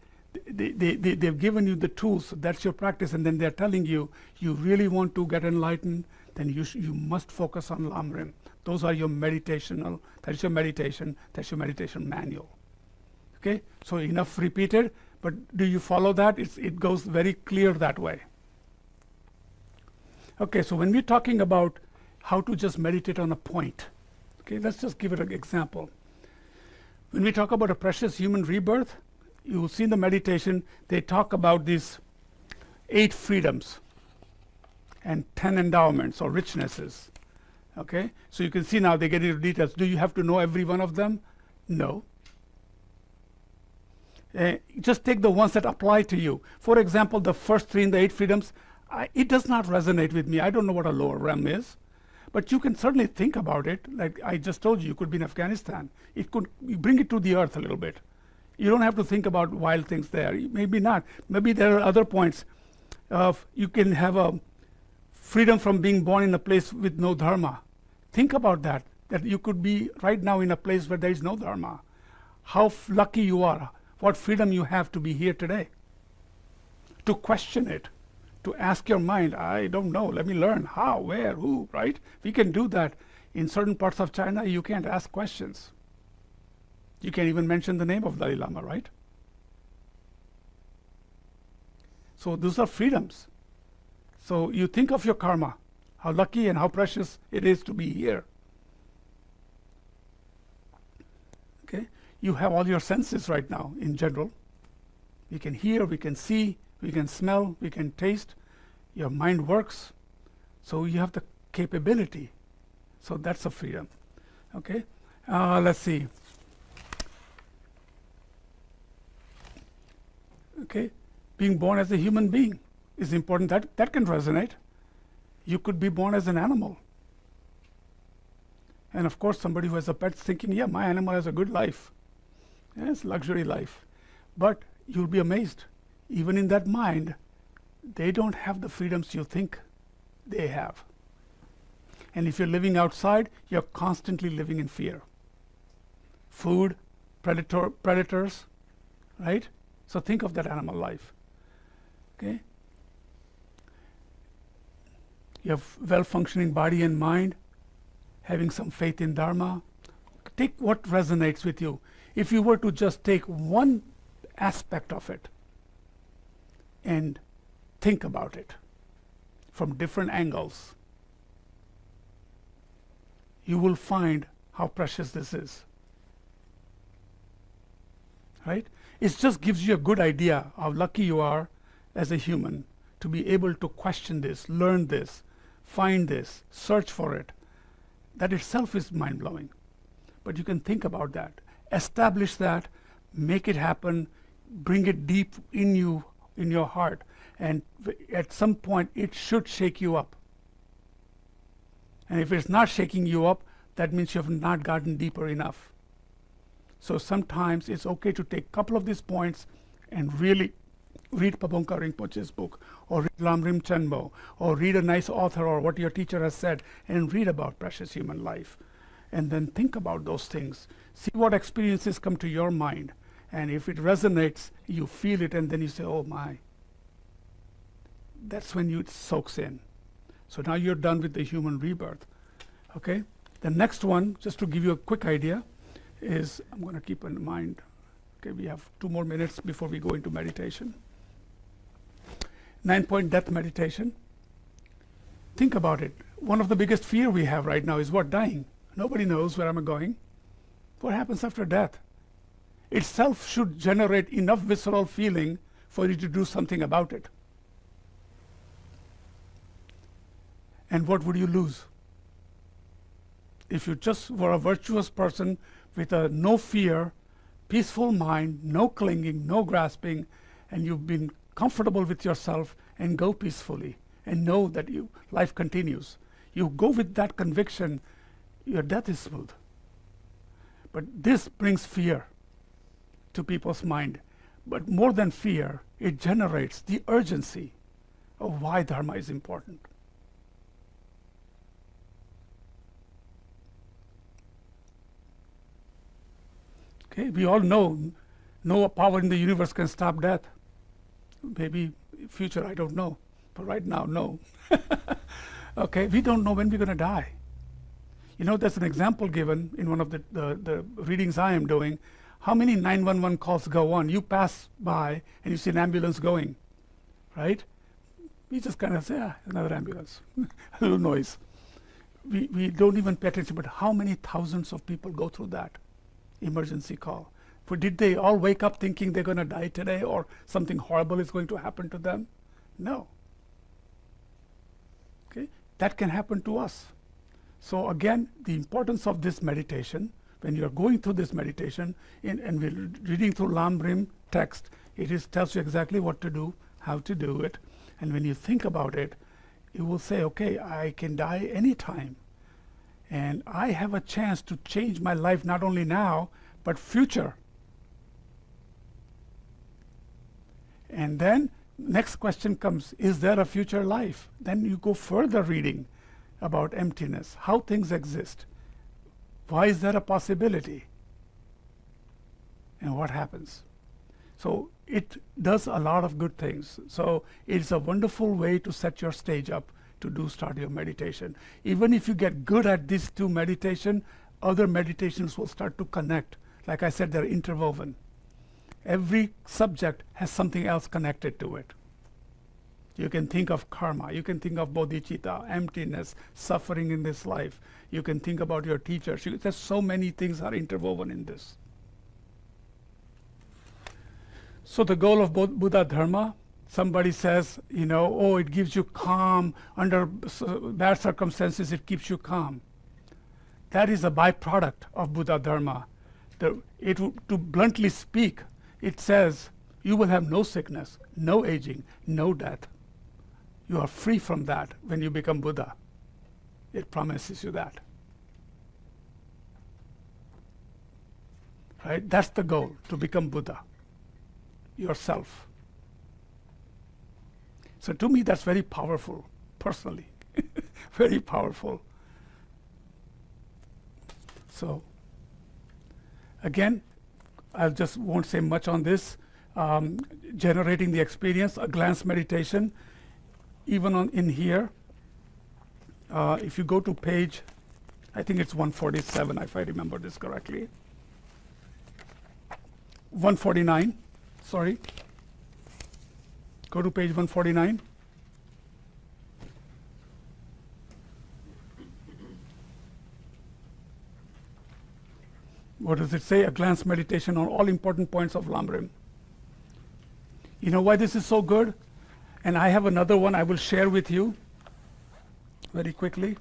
They've given you the tools. So that's your practice. And then they're telling you, you really want to get enlightened, then you must focus on lamrim. Those are your meditational, that's your meditation manual. Okay? So enough repeated, but do you follow that? It goes very clear that way. Okay, so when we're talking about how to just meditate on a point, okay, let's just give it an example. When we talk about a precious human rebirth, you will see in the meditation, they talk about these 8 freedoms and 10 endowments or richnesses. Okay, so you can see now they get into details. Do you have to know every one of them? No. Just take the ones that apply to you. For example, the first 3 in the 8 freedoms, it does not resonate with me. I don't know what a lower realm is, but you can certainly think about it. Like I just told you, you could be in Afghanistan. You bring it to the earth a little bit. You don't have to think about wild things there. Maybe not. Maybe there are other points. You can have a freedom from being born in a place with no dharma. Think about that you could be right now in a place where there is no dharma. How lucky you are. What freedom you have to be here today. To question it. To ask your mind, I don't know, let me learn how, where, who, right? We can do that. In certain parts of China, you can't ask questions. You can't even mention the name of Dalai Lama, right? So those are freedoms. So you think of your karma, how lucky and how precious it is to be here. Okay? You have all your senses right now in general. We can hear, we can see, we can smell, we can taste. Your mind works. So you have the capability So that's a freedom. Okay, let's see. Okay, being born as a human being is important. That can resonate. You could be born as an animal. And of course, somebody who has a pet thinking, yeah, my animal has a good life. Yeah, it's luxury life. But you'll be amazed. Even in that mind, they don't have the freedoms you think they have. And if you're living outside, you're constantly living in fear. Food, predators, right? So think of that animal life. Okay? You have well-functioning body and mind, having some faith in Dharma. Take what resonates with you. If you were to just take one aspect of it and think about it from different angles, you will find how precious this is. Right? It just gives you a good idea how lucky you are as a human to be able to question this, learn this, find this, search for it. That itself is mind-blowing. But you can think about that, establish that, make it happen, bring it deep in you, in your heart, and at some point it should shake you up. And if it's not shaking you up, that means you have not gotten deeper enough. So sometimes it's okay to take a couple of these points and really read Pabongka Rinpoche's book, or read Lamrim Chenmo, or read a nice author or what your teacher has said, and read about precious human life. And then think about those things. See what experiences come to your mind. And if it resonates, you feel it, and then you say, oh my. That's when it soaks in. So now you're done with the human rebirth. Okay? The next one, just to give you a quick idea, is, I'm going to keep in mind, okay, we have 2 more minutes before we go into meditation. 9-point death meditation. Think about it. One of the biggest fear we have right now is what? Dying. Nobody knows where I'm going. What happens after death? Itself should generate enough visceral feeling for you to do something about it. And what would you lose? If you just were a virtuous person with a no fear, peaceful mind, no clinging, no grasping, and you've been comfortable with yourself and go peacefully and know that life continues. You go with that conviction, your death is smooth. But this brings fear to people's mind. But more than fear, it generates the urgency of why Dharma is important. Okay, we all know no power in the universe can stop death. Maybe future, I don't know. But right now, no. Okay, we don't know when we're going to die. You know, there's an example given in one of the readings I am doing. How many 911 calls go on? You pass by and you see an ambulance going, right? We just kind of say, another ambulance, a little noise. We don't even pay attention, but how many thousands of people go through that emergency call? Did they all wake up thinking they're going to die today or something horrible is going to happen to them? No. Okay, that can happen to us. So again, the importance of this meditation, when you're going through this meditation, and we're reading through Lamrim text, it tells you exactly what to do, how to do it. And when you think about it, you will say, okay, I can die anytime. And I have a chance to change my life not only now, but future. And then next question comes, is there a future life? Then you go further reading about emptiness, how things exist. Why is there a possibility? And what happens? So it does a lot of good things. So it's a wonderful way to set your stage up to start your meditation. Even if you get good at these 2 meditation, other meditations will start to connect. Like I said, they're interwoven. Every subject has something else connected to it. You can think of karma, you can think of bodhicitta, emptiness, suffering in this life. You can think about your teachers. There's so many things are interwoven in this. So the goal of Buddha Dharma, somebody says, it gives you calm. Under bad circumstances, it keeps you calm. That is a byproduct of Buddha Dharma. To bluntly speak, it says you will have no sickness, no aging, no death. You are free from that when you become Buddha. It promises you that. Right? That's the goal, to become Buddha yourself. So to me, that's very powerful, personally. Very powerful. So again, I just won't say much on this. Generating the experience, a glance meditation. Even in here, if you go to page, I think it's 147, if I remember this correctly. 149, sorry. Go to page 149. What does it say? A glance meditation on all important points of Lamrim. You know why this is so good? And I have another one I will share with you very quickly.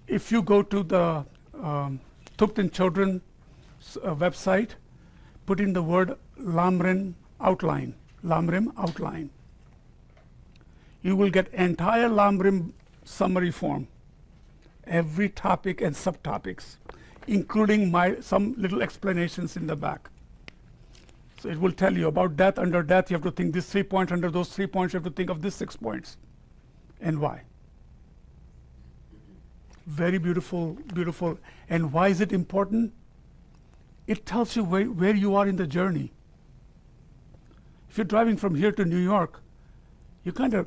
If you go to the Thupten Children website, put in the word Lamrim outline, you will get entire Lamrim summary form, every topic and subtopics, including some little explanations in the back. So it will tell you about death. Under death, you have to think this 3 points. Under those 3 points, you have to think of this 6 points, and why. Very beautiful, beautiful. And why is it important? It tells you where you are in the journey. If you're driving from here to New York, you kind of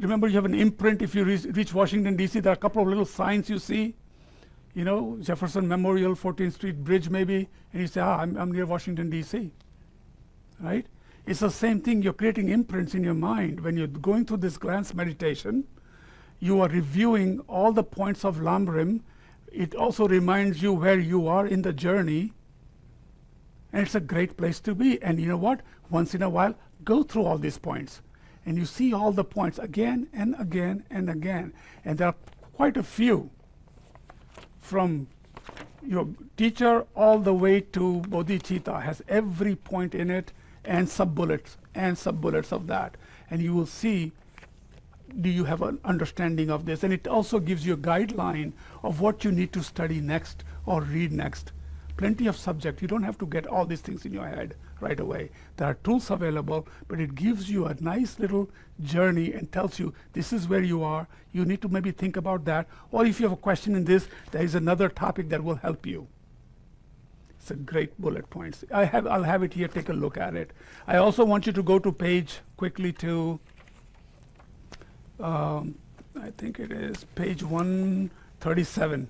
remember you have an imprint. If you reach Washington, D.C., there are a couple of little signs you see. Jefferson Memorial, 14th Street Bridge maybe, and you say, I'm near Washington, D.C., right? It's the same thing. You're creating imprints in your mind. When you're going through this glance meditation, you are reviewing all the points of Lamrim. It also reminds you where you are in the journey, and it's a great place to be. And you know what? Once in a while, go through all these points, and you see all the points again and again and again. And there are quite a few, from your teacher all the way to Bodhicitta, has every point in it, and sub-bullets of that. And you will see, do you have an understanding of this? And it also gives you a guideline of what you need to study next or read next. Plenty of subject. You don't have to get all these things in your head right away. There are tools available, but it gives you a nice little journey and tells you this is where you are. You need to maybe think about that. Or if you have a question in this, there is another topic that will help you. It's a great bullet points. I'll have it here. Take a look at it. I also want you to go to page quickly to, I think it is page 137.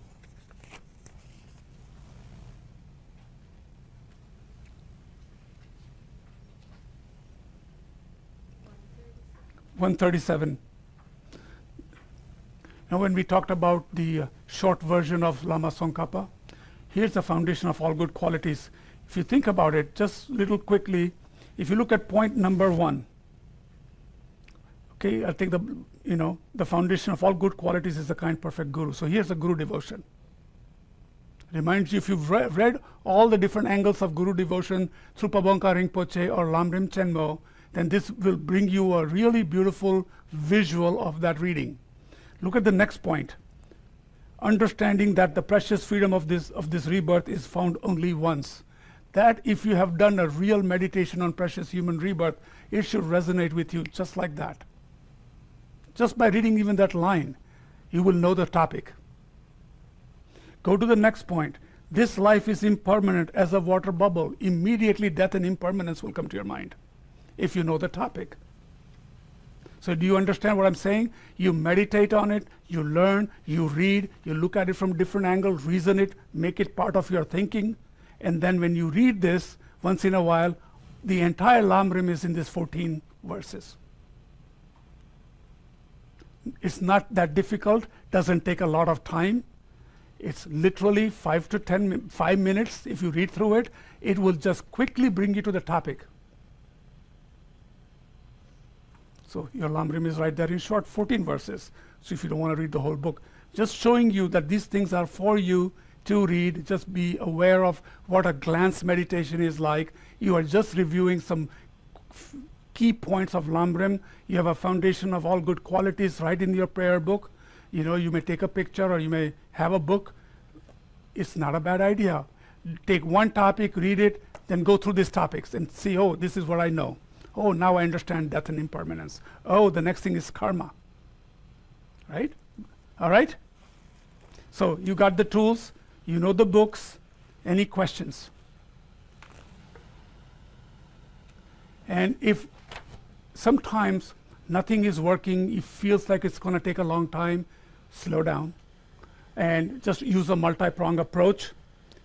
Now, when we talked about the short version of Lama Tsongkhapa, here's the foundation of all good qualities. If you think about it, just little quickly, if you look at point number 1, okay, I think the foundation of all good qualities is the kind, perfect guru. So here's the guru devotion. Reminds you, if you've read all the different angles of guru devotion through Pabongka Rinpoche or Lamrim Chenmo, then this will bring you a really beautiful visual of that reading. Look at the next point. Understanding that the precious freedom of this rebirth is found only once. That if you have done a real meditation on precious human rebirth, it should resonate with you just like that. Just by reading even that line, you will know the topic. Go to the next point. This life is impermanent as a water bubble. Immediately death and impermanence will come to your mind if you know the topic. So do you understand what I'm saying? You meditate on it, you learn, you read, you look at it from different angles, reason it, make it part of your thinking. And then when you read this, once in a while, the entire Lamrim is in these 14 verses. It's not that difficult, doesn't take a lot of time. It's literally 5 minutes. If you read through it, it will just quickly bring you to the topic. So your Lamrim is right there in short, 14 verses. So if you don't want to read the whole book, just showing you that these things are for you to read. Just be aware of what a glance meditation is like. You are just reviewing some key points of Lamrim. You have a foundation of all good qualities right in your prayer book. You know, you may take a picture or you may have a book. It's not a bad idea. Take one topic, read it, then go through these topics and see, oh, this is what I know. Oh, now I understand death and impermanence. Oh, the next thing is karma. Right? All right? So you got the tools, you know the books. Any questions? And if sometimes nothing is working, it feels like it's going to take a long time, slow down and just use a multi-pronged approach.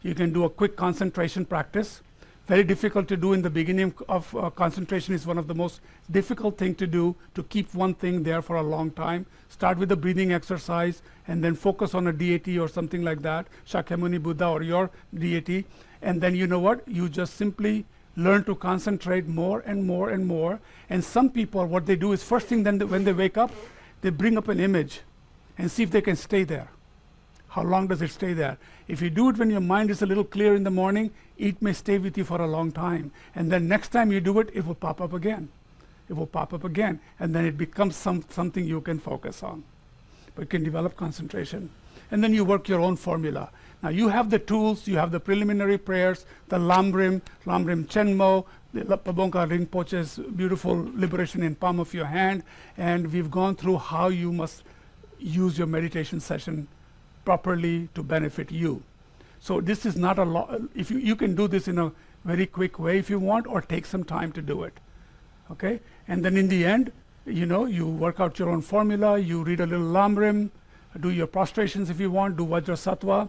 You can do a quick concentration practice. Very difficult to do in the beginning of concentration. Is one of the most difficult thing to do, to keep one thing there for a long time. Start with the breathing exercise and then focus on a deity or something like that, Shakyamuni Buddha or your deity, and then you know what, you just simply learn to concentrate more and more and more. And some people, what they do is first thing then when they wake up, they bring up an image and see if they can stay there. How long does it stay there? If you do it when your mind is a little clear in the morning, it may stay with you for a long time. And then next time you do it, it will pop up again. It will pop up again. And then it becomes something you can focus on. But you can develop concentration. And then you work your own formula. Now you have the tools, you have the preliminary prayers, the Lamrim Chenmo, the Pabongka Rinpoche's beautiful liberation in palm of your hand. And we've gone through how you must use your meditation session properly to benefit you. So this is not a lot. If you can do this in a very quick way if you want, or take some time to do it. Okay? And then in the end, you know, you work out your own formula, you read a little Lamrim, do your prostrations if you want, do Vajrasattva,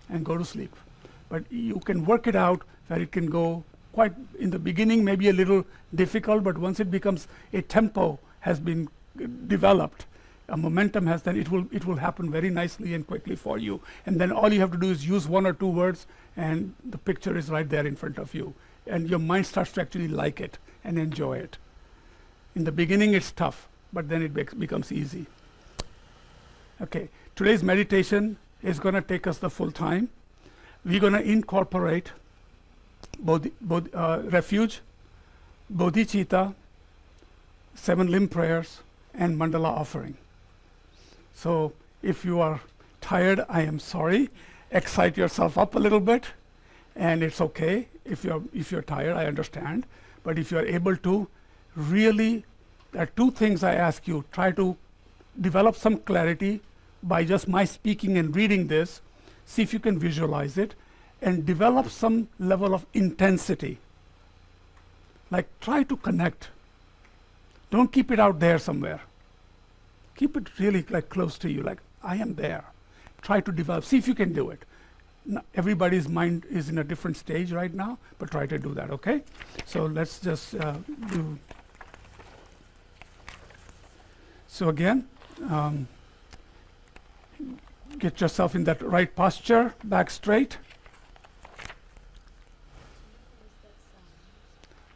and go to sleep. But you can work it out where it can go quite, in the beginning maybe a little difficult, but once it becomes a tempo has been developed, a momentum has, then it will happen very nicely and quickly for you. And then all you have to do is use one or two words and the picture is right there in front of you. And your mind starts to actually like it and enjoy it. In the beginning it's tough, but then it becomes easy. Okay, today's meditation is going to take us the full time. We're going to incorporate refuge, bodhicitta, 7 limb prayers, and mandala offering. So if you are tired, I am sorry. Excite yourself up a little bit, and it's okay if you're tired, I understand. But if you're able to, really, there are 2 things I ask you. Try to develop some clarity by just my speaking and reading this. See if you can visualize it, and develop some level of intensity. Like, try to connect. Don't keep it out there somewhere. Keep it really like close to you, like I am there. Try to develop, see if you can do it. Everybody's mind is in a different stage right now, but try to do that, okay? So let's just do. So again, get yourself in that right posture, back straight.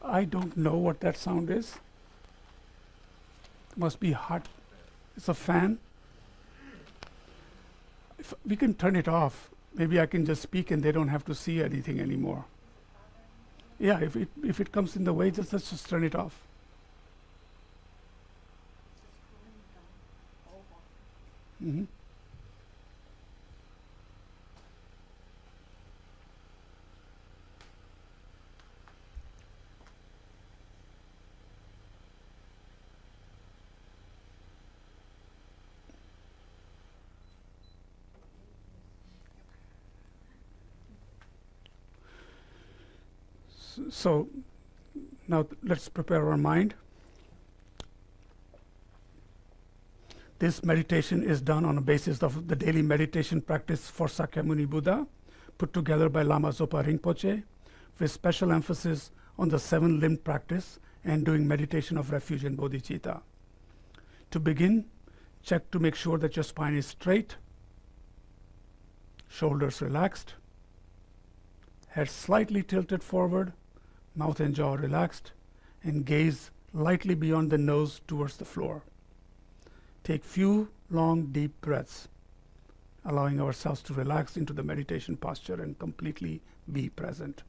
I don't know what that sound is. Must be hot. It's a fan. If we can turn it off, maybe I can just speak and they don't have to see anything anymore. Yeah, if it comes in the way, let's just turn it off. Mm-hmm. So now let's prepare our mind. This meditation is done on the basis of the daily meditation practice for Sakyamuni Buddha, put together by Lama Zopa Rinpoche, with special emphasis on the 7-limbed practice and doing meditation of refuge and bodhicitta. To begin, check to make sure that your spine is straight, shoulders relaxed, head slightly tilted forward, mouth and jaw relaxed, and gaze lightly beyond the nose towards the floor. Take few long deep breaths, allowing ourselves to relax into the meditation posture and completely be present.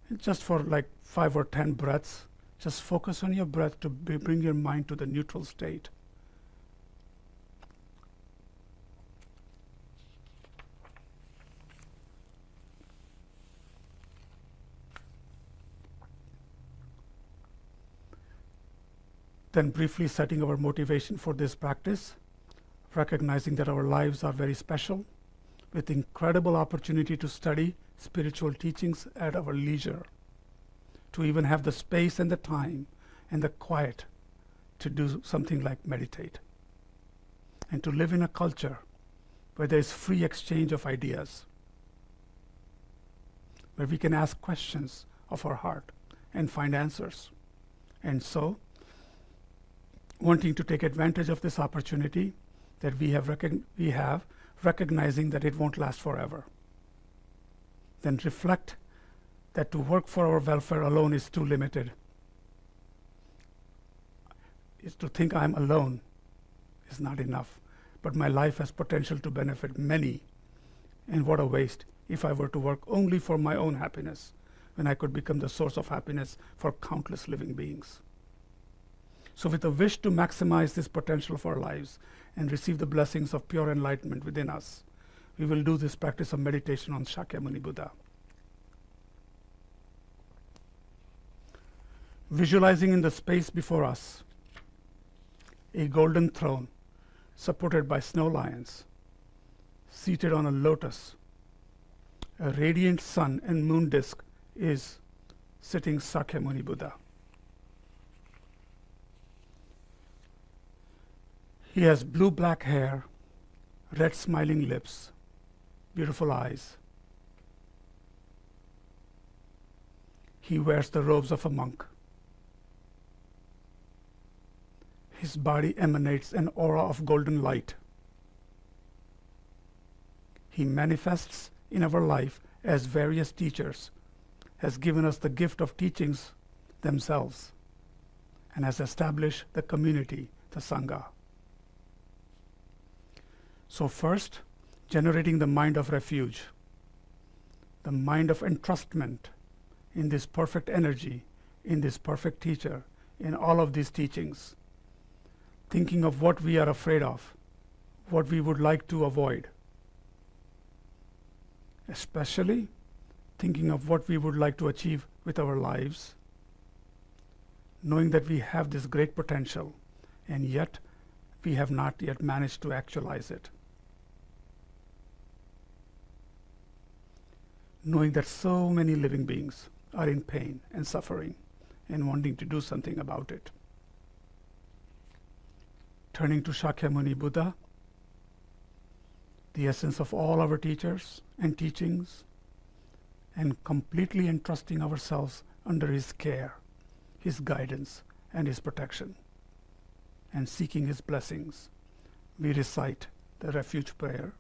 And just for like 5 or 10 breaths, just focus on your breath to bring your mind to the neutral state. Then briefly setting our motivation for this practice, recognizing that our lives are very special, with incredible opportunity to study spiritual teachings at our leisure, to even have the space and the time and the quiet to do something like meditate, and to live in a culture where there is free exchange of ideas, where we can ask questions of our heart and find answers. And so, wanting to take advantage of this opportunity that we have, recognizing that it won't last forever. Then reflect that to work for our welfare alone is too limited. Is to think I'm alone is not enough, but my life has potential to benefit many. And what a waste if I were to work only for my own happiness, when I could become the source of happiness for countless living beings. So with a wish to maximize this potential of our lives and receive the blessings of pure enlightenment within us, we will do this practice of meditation on Shakyamuni Buddha. Visualizing in the space before us a golden throne supported by snow lions, seated on a lotus. A radiant sun and moon disk is sitting Shakyamuni Buddha. He has blue-black hair, red smiling lips, beautiful eyes. He wears the robes of a monk. His body emanates an aura of golden light. He manifests in our life as various teachers, has given us the gift of teachings themselves, and has established the community, the Sangha. So first, generating the mind of refuge, the mind of entrustment in this perfect energy, in this perfect teacher, in all of these teachings, thinking of what we are afraid of, what we would like to avoid, especially thinking of what we would like to achieve with our lives, knowing that we have this great potential, and yet we have not yet managed to actualize it. Knowing that so many living beings are in pain and suffering and wanting to do something about it. Turning to Shakyamuni Buddha, the essence of all our teachers and teachings, and completely entrusting ourselves under his care, his guidance, and his protection, and seeking his blessings, we recite the refuge prayer.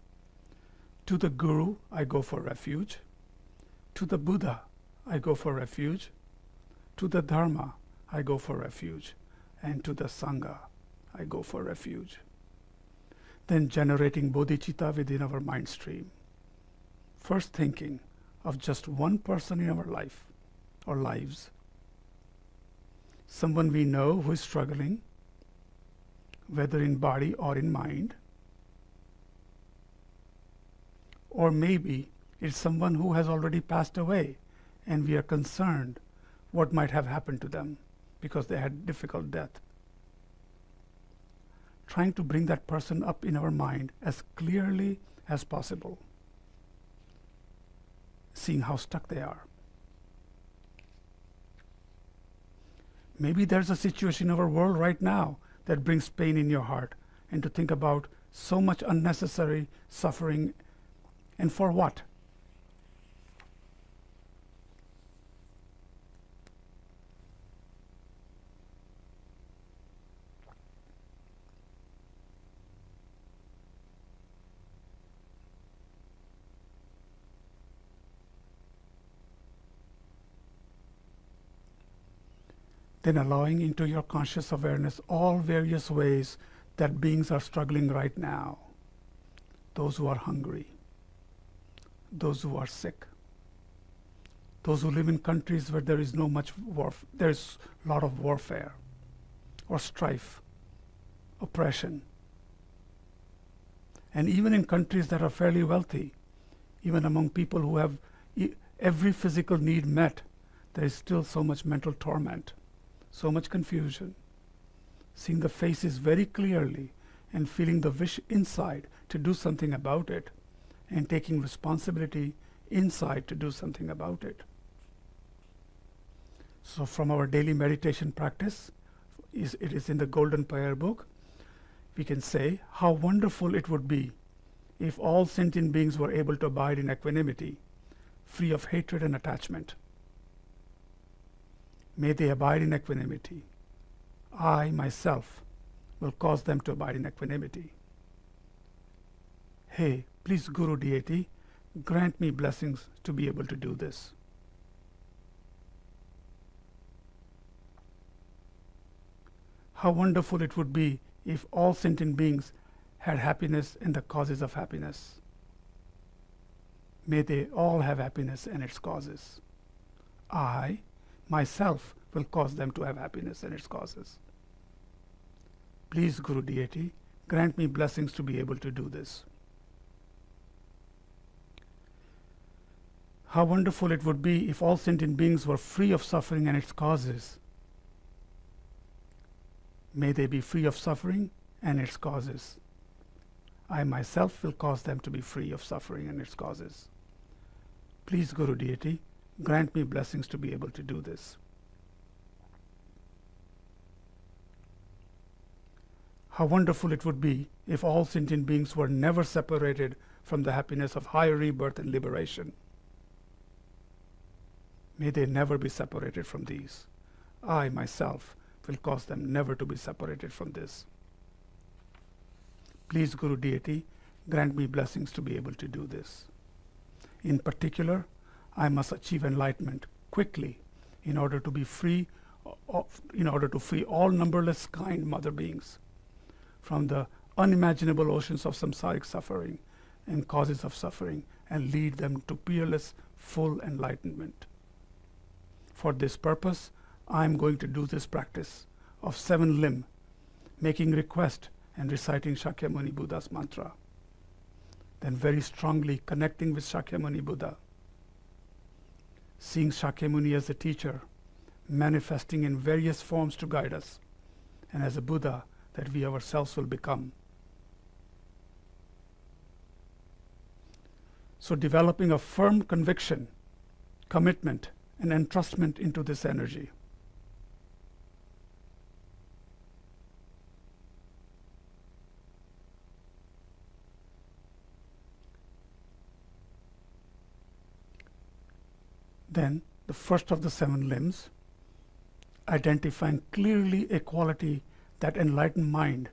To the Guru, I go for refuge. To the Buddha, I go for refuge. To the Dharma, I go for refuge. And to the Sangha, I go for refuge. Then generating bodhicitta within our mind stream. First thinking of just one person in our life or lives, someone we know who is struggling, whether in body or in mind, or maybe it's someone who has already passed away and we are concerned what might have happened to them because they had difficult death. Trying to bring that person up in our mind as clearly as possible, seeing how stuck they are. Maybe there's a situation in our world right now that brings pain in your heart, and to think about so much unnecessary suffering, and for what? then allowing into your conscious awareness all various ways that beings are struggling right now. Those who are hungry, those who are sick, those who live in countries where there is no much there is a lot of warfare or strife, oppression. And even in countries that are fairly wealthy, even among people who have every physical need met, there is still so much mental torment, so much confusion. Seeing the faces very clearly and feeling the wish inside to do something about it, and taking responsibility inside to do something about it. So from our daily meditation practice, it is in the Golden Prayer Book, we can say how wonderful it would be if all sentient beings were able to abide in equanimity, free of hatred and attachment. May they abide in equanimity. I, myself, will cause them to abide in equanimity. Hey, please, Guru Deity, grant me blessings to be able to do this. How wonderful it would be if all sentient beings had happiness and the causes of happiness. May they all have happiness and its causes. I, myself, will cause them to have happiness and its causes. Please, Guru Deity, grant me blessings to be able to do this. How wonderful it would be if all sentient beings were free of suffering and its causes. May they be free of suffering and its causes. I myself will cause them to be free of suffering and its causes. Please, Guru Deity, grant me blessings to be able to do this. How wonderful it would be if all sentient beings were never separated from the happiness of higher rebirth and liberation. May they never be separated from these. I myself will cause them never to be separated from this. Please, Guru Deity, grant me blessings to be able to do this. In particular, I must achieve enlightenment quickly in order to be free, in order to free all numberless kind mother beings from the unimaginable oceans of samsaric suffering and causes of suffering, and lead them to peerless, full enlightenment. For this purpose, I am going to do this practice of 7 limb, making request and reciting Shakyamuni Buddha's mantra. Then very strongly connecting with Shakyamuni Buddha, seeing Shakyamuni as a teacher, manifesting in various forms to guide us, and as a Buddha that we ourselves will become. So developing a firm conviction, commitment, and entrustment into this energy. Then, the first of the 7 limbs, identifying clearly a quality, that enlightened mind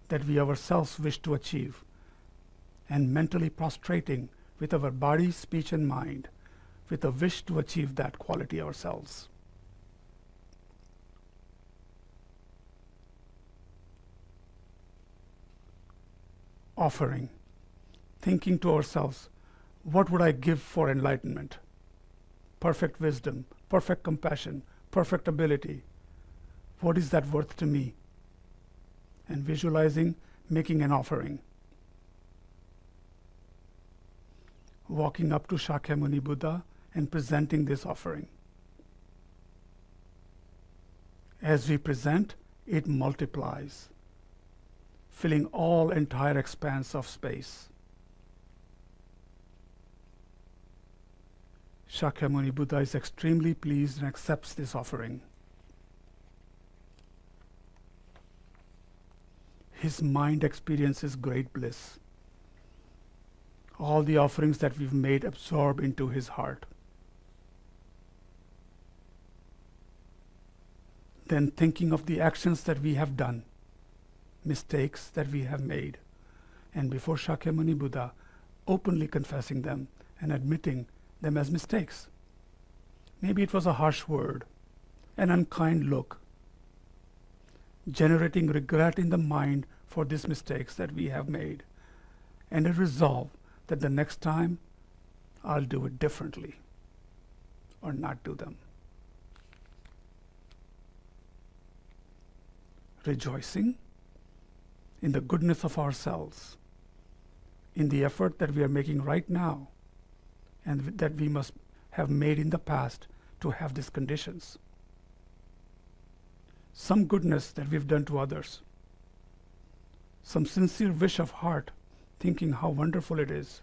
that we ourselves wish to achieve, and mentally prostrating with our body, speech, and mind, with a wish to achieve that quality ourselves. Offering, thinking to ourselves, what would I give for enlightenment? Perfect wisdom, perfect compassion, perfect ability. What is that worth to me? And visualizing, making an offering. Walking up to Shakyamuni Buddha and presenting this offering. As we present, it multiplies, filling all entire expanse of space. Shakyamuni Buddha is extremely pleased and accepts this offering. His mind experiences great bliss. All the offerings that we've made absorb into his heart. Then thinking of the actions that we have done, mistakes that we have made, and before Shakyamuni Buddha, openly confessing them and admitting them as mistakes. Maybe it was a harsh word, an unkind look, generating regret in the mind for these mistakes that we have made, and a resolve that the next time I'll do it differently or not do them. Rejoicing in the goodness of ourselves, in the effort that we are making right now and that we must have made in the past to have these conditions. Some goodness that we've done to others, some sincere wish of heart, thinking how wonderful it is.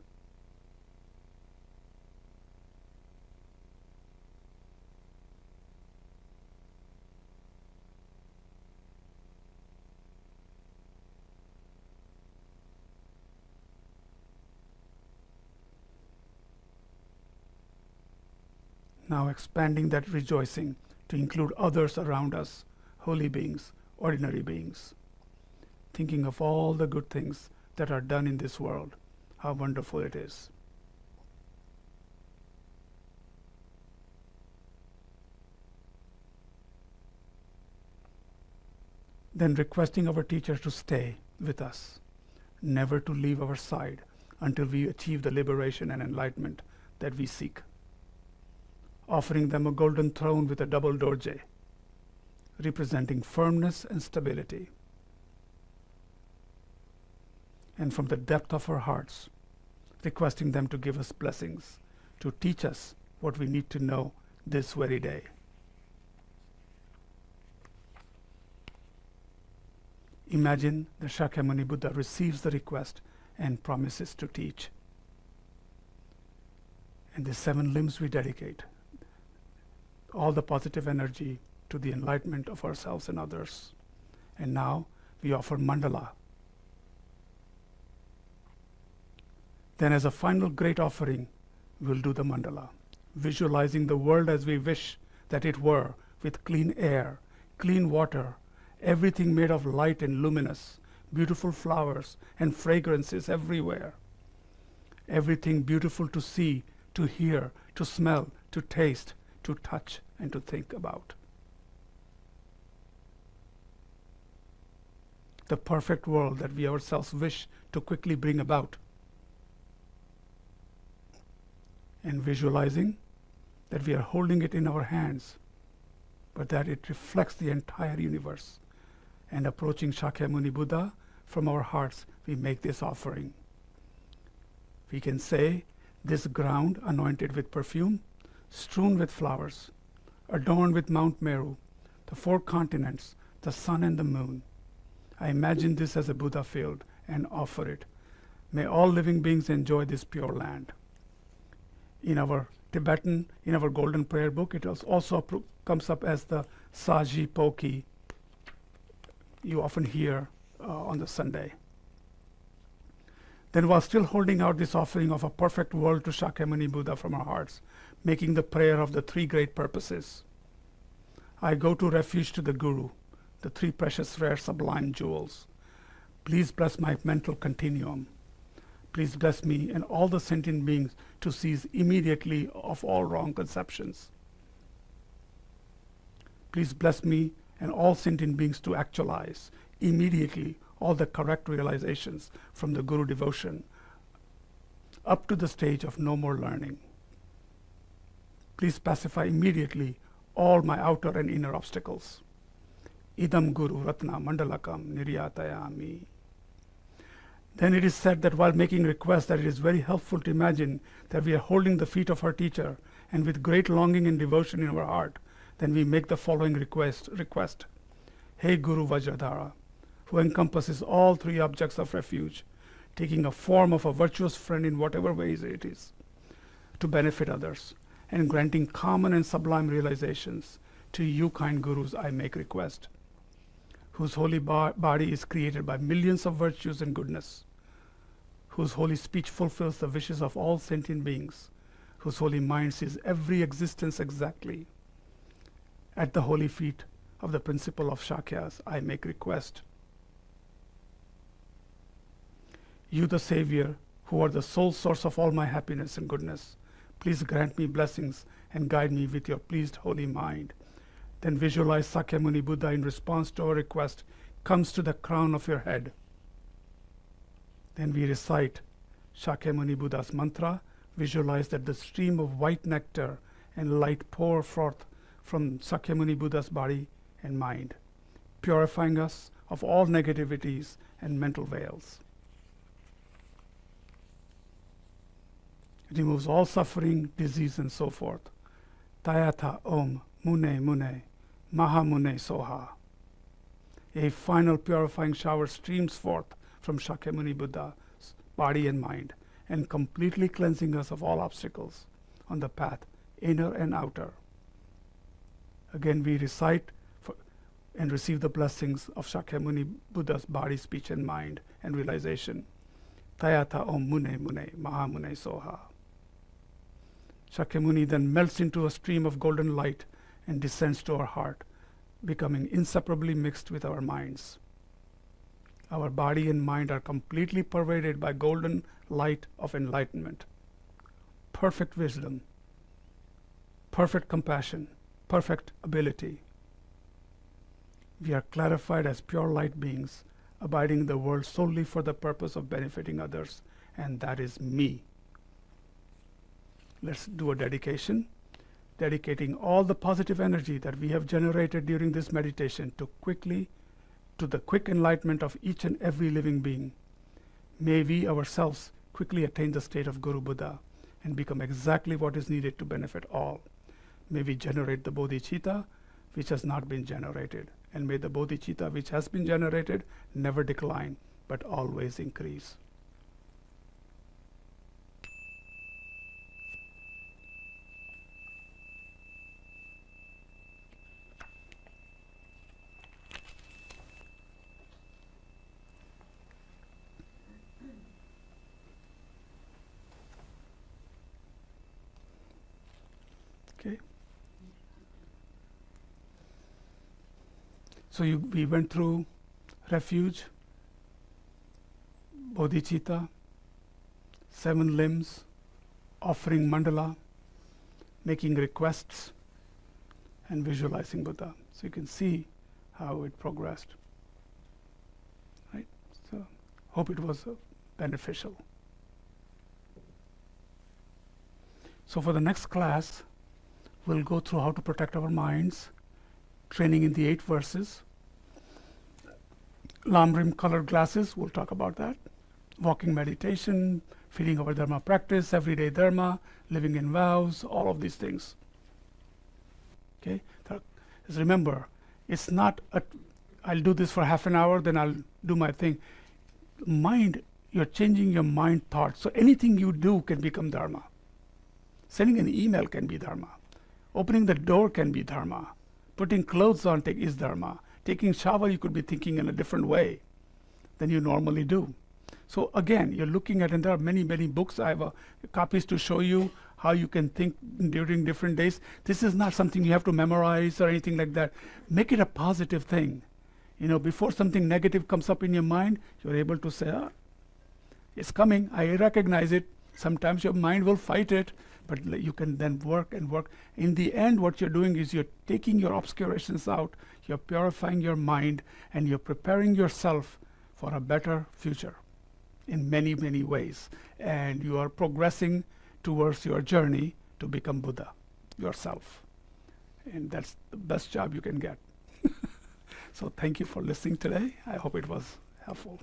Now expanding that rejoicing to include others around us, holy beings, ordinary beings. Thinking of all the good things that are done in this world, how wonderful it is. Then requesting our teacher to stay with us, never to leave our side until we achieve the liberation and enlightenment that we seek. Offering them a golden throne with a double dorje, representing firmness and stability. And from the depth of our hearts, requesting them to give us blessings, to teach us what we need to know this very day. Imagine the Shakyamuni Buddha receives the request and promises to teach. And the 7 limbs we dedicate, all the positive energy to the enlightenment of ourselves and others. And now we offer mandala. Then as a final great offering, we'll do the mandala, visualizing the world as we wish that it were, with clean air, clean water, everything made of light and luminous, beautiful flowers and fragrances everywhere. Everything beautiful to see, to hear, to smell, to taste, to touch, and to think about. The perfect world that we ourselves wish to quickly bring about. And visualizing that we are holding it in our hands, but that it reflects the entire universe. And approaching Shakyamuni Buddha from our hearts, we make this offering. We can say, this ground anointed with perfume, strewn with flowers, adorned with Mount Meru, the 4 continents, the sun and the moon. I imagine this as a Buddha field and offer it. May all living beings enjoy this pure land. In our Tibetan, in our golden prayer book, it also comes up as the Saji Poki you often hear on the Sunday. Then while still holding out this offering of a perfect world to Shakyamuni Buddha from our hearts, making the prayer of the 3 great purposes, I go to refuge to the Guru, the 3 precious, rare, sublime jewels. Please bless my mental continuum. Please bless me and all the sentient beings to cease immediately of all wrong conceptions. Please bless me and all sentient beings to actualize immediately all the correct realizations from the Guru devotion up to the stage of no more learning. Please pacify immediately all my outer and inner obstacles. Idam Guru Ratna Mandalakam Niryatayami. Then it is said that while making requests, that it is very helpful to imagine that we are holding the feet of our teacher, and with great longing and devotion in our heart, then we make the following request. Hey Guru Vajradhara, who encompasses all 3 objects of refuge, taking a form of a virtuous friend in whatever ways it is, to benefit others, and granting common and sublime realizations, to you, kind Gurus, I make request, whose holy body is created by millions of virtues and goodness, whose holy speech fulfills the wishes of all sentient beings, whose holy mind sees every existence exactly. At the holy feet of the principle of Shakyas, I make request. You, the Savior, who are the sole source of all my happiness and goodness, please grant me blessings and guide me with your pleased holy mind. Then visualize Sakyamuni Buddha in response to our request comes to the crown of your head. Then we recite Shakyamuni Buddha's mantra. Visualize that the stream of white nectar and light pour forth from Sakyamuni Buddha's body and mind, purifying us of all negativities and mental veils. It removes all suffering, disease, and so forth. Tayatha Om Mune Mune Maha Mune Soha. A final purifying shower streams forth from Shakyamuni Buddha's body and mind, and completely cleansing us of all obstacles on the path, inner and outer. Again, we recite and receive the blessings of Shakyamuni Buddha's body, speech, and mind, and realization. Tayatha Om Mune Mune Maha Mune Soha. Shakyamuni then melts into a stream of golden light and descends to our heart, becoming inseparably mixed with our minds. Our body and mind are completely pervaded by golden light of enlightenment, perfect wisdom, perfect compassion, perfect ability. We are clarified as pure light beings, abiding in the world solely for the purpose of benefiting others, and that is me. Let's do a dedication, dedicating all the positive energy that we have generated during this meditation to the quick enlightenment of each and every living being. May we ourselves quickly attain the state of Guru Buddha and become exactly what is needed to benefit all. May we generate the bodhicitta which has not been generated, and may the bodhicitta which has been generated never decline but always increase. Okay. So we went through refuge, bodhicitta, 7 limbs, offering mandala, making requests, and visualizing Buddha. So you can see how it progressed. Right? So hope it was beneficial. So for the next class, we'll go through how to protect our minds, training in the 8 verses. Lamrim colored glasses, we'll talk about that. Walking meditation, feeding our dharma practice, everyday dharma, living in vows, all of these things. Okay? Just remember, it's not I'll do this for half an hour, then I'll do my thing. Mind, you're changing your mind thoughts. So anything you do can become dharma. Sending an email can be dharma. Opening the door can be dharma. Putting clothes on is dharma. Taking shower, you could be thinking in a different way than you normally do. So again, you're looking at, and there are many, many books. I have copies to show you how you can think during different days. This is not something you have to memorize or anything like that. Make it a positive thing. Before something negative comes up in your mind, you're able to say, it's coming, I recognize it. Sometimes your mind will fight it, but you can then work and work. In the end, what you're doing is you're taking your obscurations out, you're purifying your mind, and you're preparing yourself for a better future in many, many ways. And you are progressing towards your journey to become Buddha yourself. And that's the best job you can get. So thank you for listening today. I hope it was helpful.